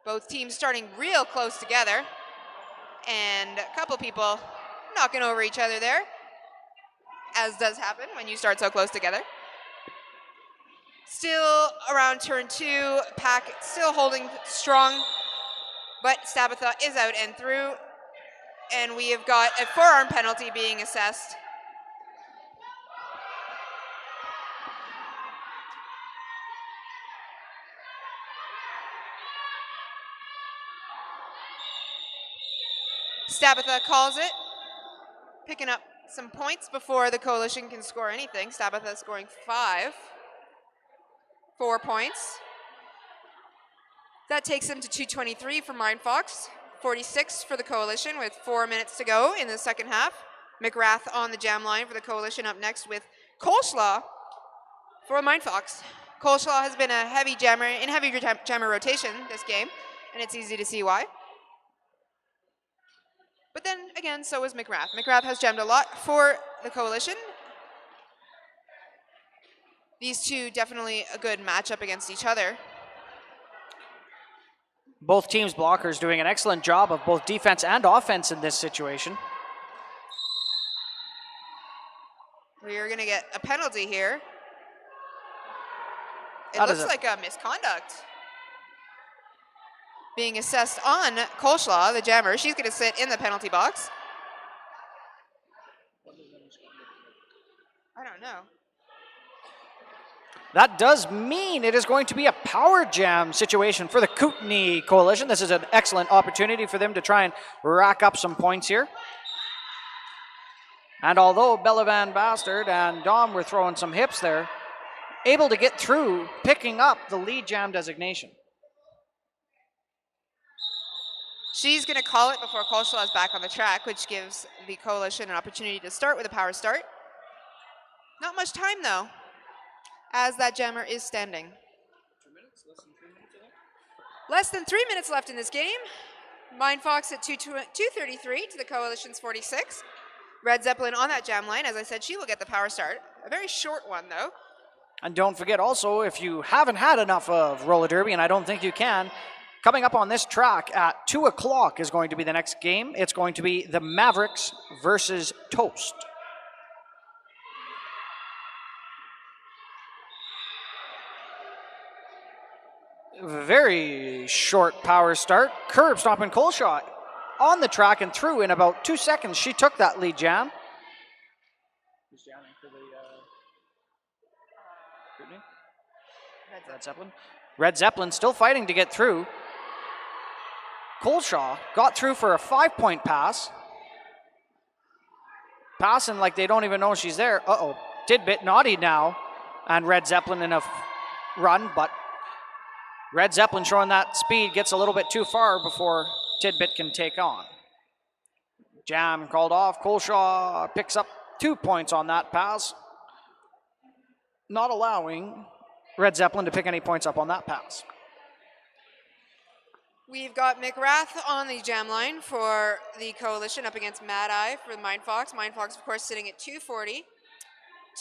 Both teams starting real close together, and a couple people knocking over each other there, as does happen when you start so close together. Still around turn 2, pack still holding strong, but Stabitha is out and through, and we have got a forearm penalty being assessed. Stabitha calls it, picking up some points before the Coalition can score anything. Stabitha scoring 4 points. That takes them to 2:23 for Mindfox, 46 for the Coalition with 4 minutes to go in the second half. McGrath on the jam line for the Coalition, up next with Coleslaw for Mindfox. Coleslaw has been a heavy jammer rotation this game, and it's easy to see why. But then again, so is McGrath. McGrath has jammed a lot for the Coalition. These two definitely a good matchup against each other. Both teams' blockers doing an excellent job of both defense and offense in this situation. We are going to get a penalty here. It That looks is like a misconduct being assessed on Kolschlaw, the jammer. She's going to sit in the penalty box. I don't know. That does mean it is going to be a power jam situation for the Kootenay Coalition. This is an excellent opportunity for them to try and rack up some points here. And although Bella Van Bastard and Dom were throwing some hips there, able to get through, picking up the lead jam designation. She's going to call it before Kolschlaw is back on the track, which gives the Coalition an opportunity to start with a power start. Not much time, though, as that jammer is standing. Less than 3 minutes left in this game. Mindfox at 2:33 to the Coalition's 46. Red Zeppelin on that jam line. As I said, she will get the power start. A very short one, though. And don't forget also, if you haven't had enough of roller derby, and I don't think you can, coming up on this track at 2 o'clock is going to be the next game. It's going to be the Mavericks versus Toast. Very short power start. Curb stopping Kolschlaw on the track and through in about 2 seconds. She took that lead jam. Who's jamming for the Kootenay? Red Zeppelin. Red Zeppelin still fighting to get through. Kolschlaw got through for a 5-point pass. Passing like they don't even know she's there. Uh-oh. Tidbit naughty now. And Red Zeppelin in a run, but Red Zeppelin showing that speed gets a little bit too far before Tidbit can take on. Jam called off. Kolschlaw picks up 2 points on that pass, not allowing Red Zeppelin to pick any points up on that pass. We've got McRath on the jam line for the Coalition up against Mad Eye for the Mindfox. Mindfox, of course, sitting at 2:40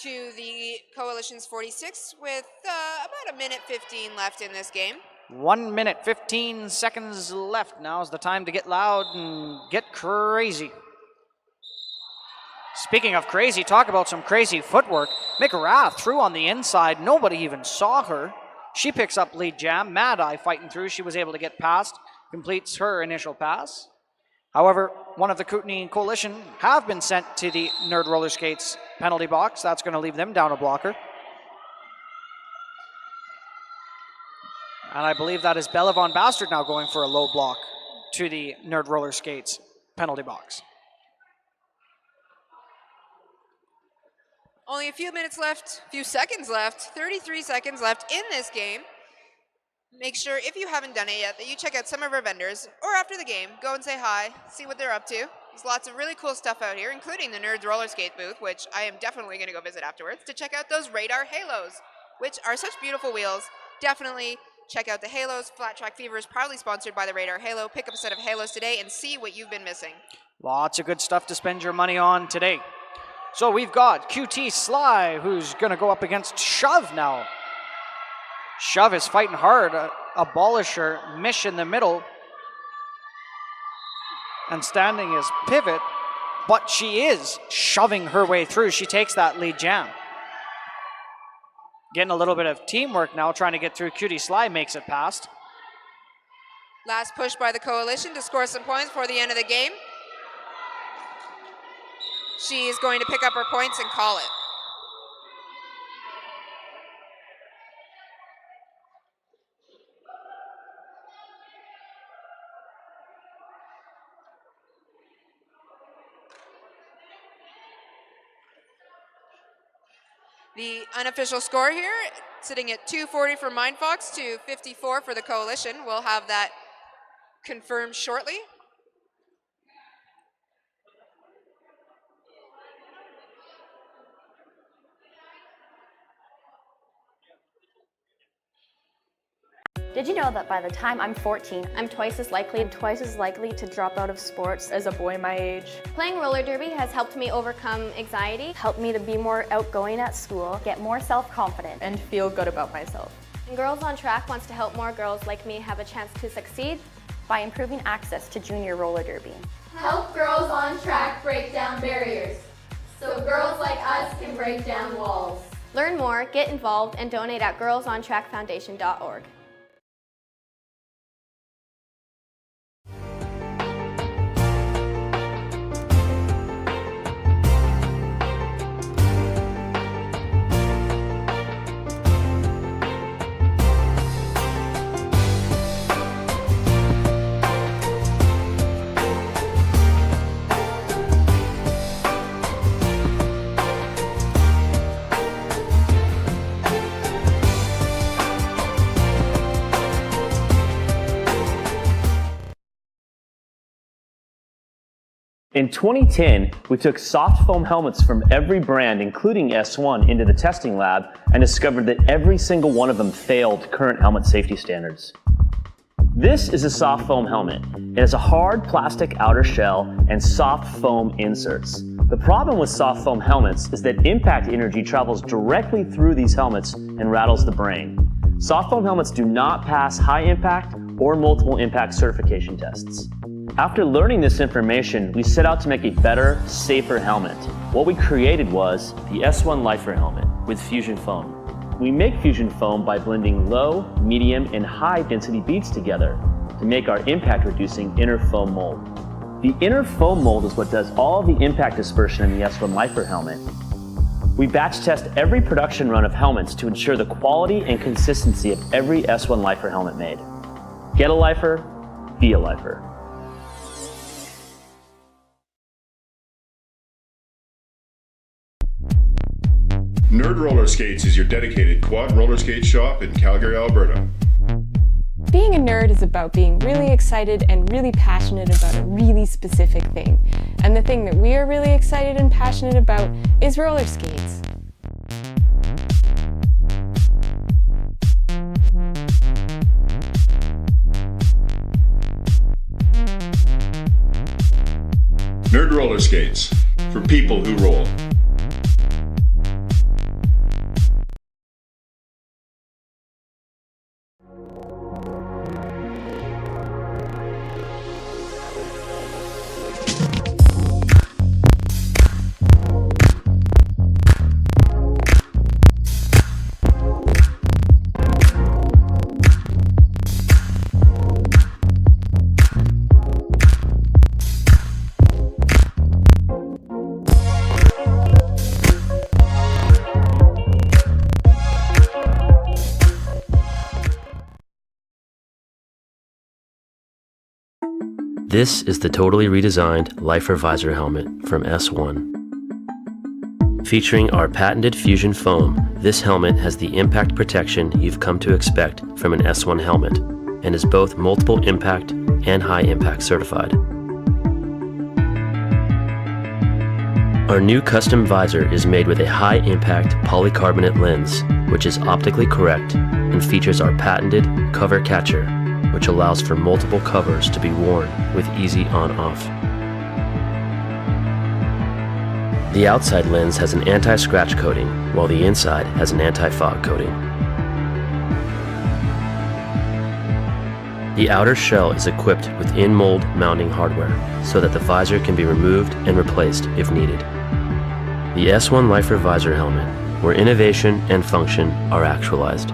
to the Coalition's 46 with about 1:15 left in this game. 1 minute, 15 seconds left. Now is the time to get loud and get crazy. Speaking of crazy, talk about some crazy footwork. McRath through on the inside. Nobody even saw her. She picks up lead jam. Mad Eye fighting through. She was able to get past, completes her initial pass. However, one of the Kootenay Coalition have been sent to the Nerd Roller Skates penalty box. That's going to leave them down a blocker. And I believe that is Bella Von Bastard now going for a low block to the Nerd Roller Skates penalty box. Only a few minutes left, few seconds left, 33 seconds left in this game. Make sure, if you haven't done it yet, that you check out some of our vendors, or after the game, go and say hi, see what they're up to. There's lots of really cool stuff out here, including the Nerds Roller Skate booth, which I am definitely going to go visit afterwards, to check out those Radar Halos, which are such beautiful wheels. Definitely check out the Halos. Flat Track Fever is proudly sponsored by the Radar Halo. Pick up a set of Halos today and see what you've been missing. Lots of good stuff to spend your money on today. So we've got QT Sly, who's going to go up against Shove now. Shove is fighting hard. Abolish her, Mish in the middle. And standing is Pivot, but she is shoving her way through. She takes that lead jam. Getting a little bit of teamwork now, trying to get through. QT Sly makes it past. Last push by the Coalition to score some points for the end of the game. She is going to pick up her points and call it. The unofficial score here, sitting at 240 for Mindfox to 54 for the Coalition. We'll have that confirmed shortly. Did you know that by the time I'm 14, I'm twice as likely to drop out of sports as a boy my age? Playing roller derby has helped me overcome anxiety, helped me to be more outgoing at school, get more self-confident, And feel good about myself. and Girls on Track wants to help more girls like me have a chance to succeed by improving access to junior roller derby. Help girls on track break down barriers so girls like us can break down walls. Learn more, get involved, and donate at girlsontrackfoundation.org. In 2010, we took soft foam helmets from every brand, including S1, into the testing lab and discovered that every single one of them failed current helmet safety standards. This is a soft foam helmet. It has a hard plastic outer shell and soft foam inserts. The problem with soft foam helmets is that impact energy travels directly through these helmets and rattles the brain. Soft foam helmets do not pass high impact or multiple impact certification tests. After learning this information, we set out to make a better, safer helmet. What we created was the S1 Lifer helmet with fusion foam. We make fusion foam by blending low, medium, and high density beads together to make our impact reducing inner foam mold. The inner foam mold is what does all the impact dispersion in the S1 Lifer helmet. We batch test every production run of helmets to ensure the quality and consistency of every S1 Lifer helmet made. Get a Lifer, be a Lifer. Nerd Roller Skates is your dedicated quad roller skate shop in Calgary, Alberta. Being a nerd is about being really excited and really passionate about a really specific thing. And the thing that we are really excited and passionate about is roller skates. Nerd Roller Skates, for people who roll. This is the totally redesigned Lifer visor helmet from S1. Featuring our patented fusion foam, this helmet has the impact protection you've come to expect from an S1 helmet and is both multiple impact and high impact certified. Our new custom visor is made with a high impact polycarbonate lens, which is optically correct and features our patented cover catcher, which allows for multiple covers to be worn with easy on-off. The outside lens has an anti-scratch coating, while the inside has an anti-fog coating. The outer shell is equipped with in-mold mounting hardware, so that the visor can be removed and replaced if needed. The S1 Lifer visor helmet, where innovation and function are actualized.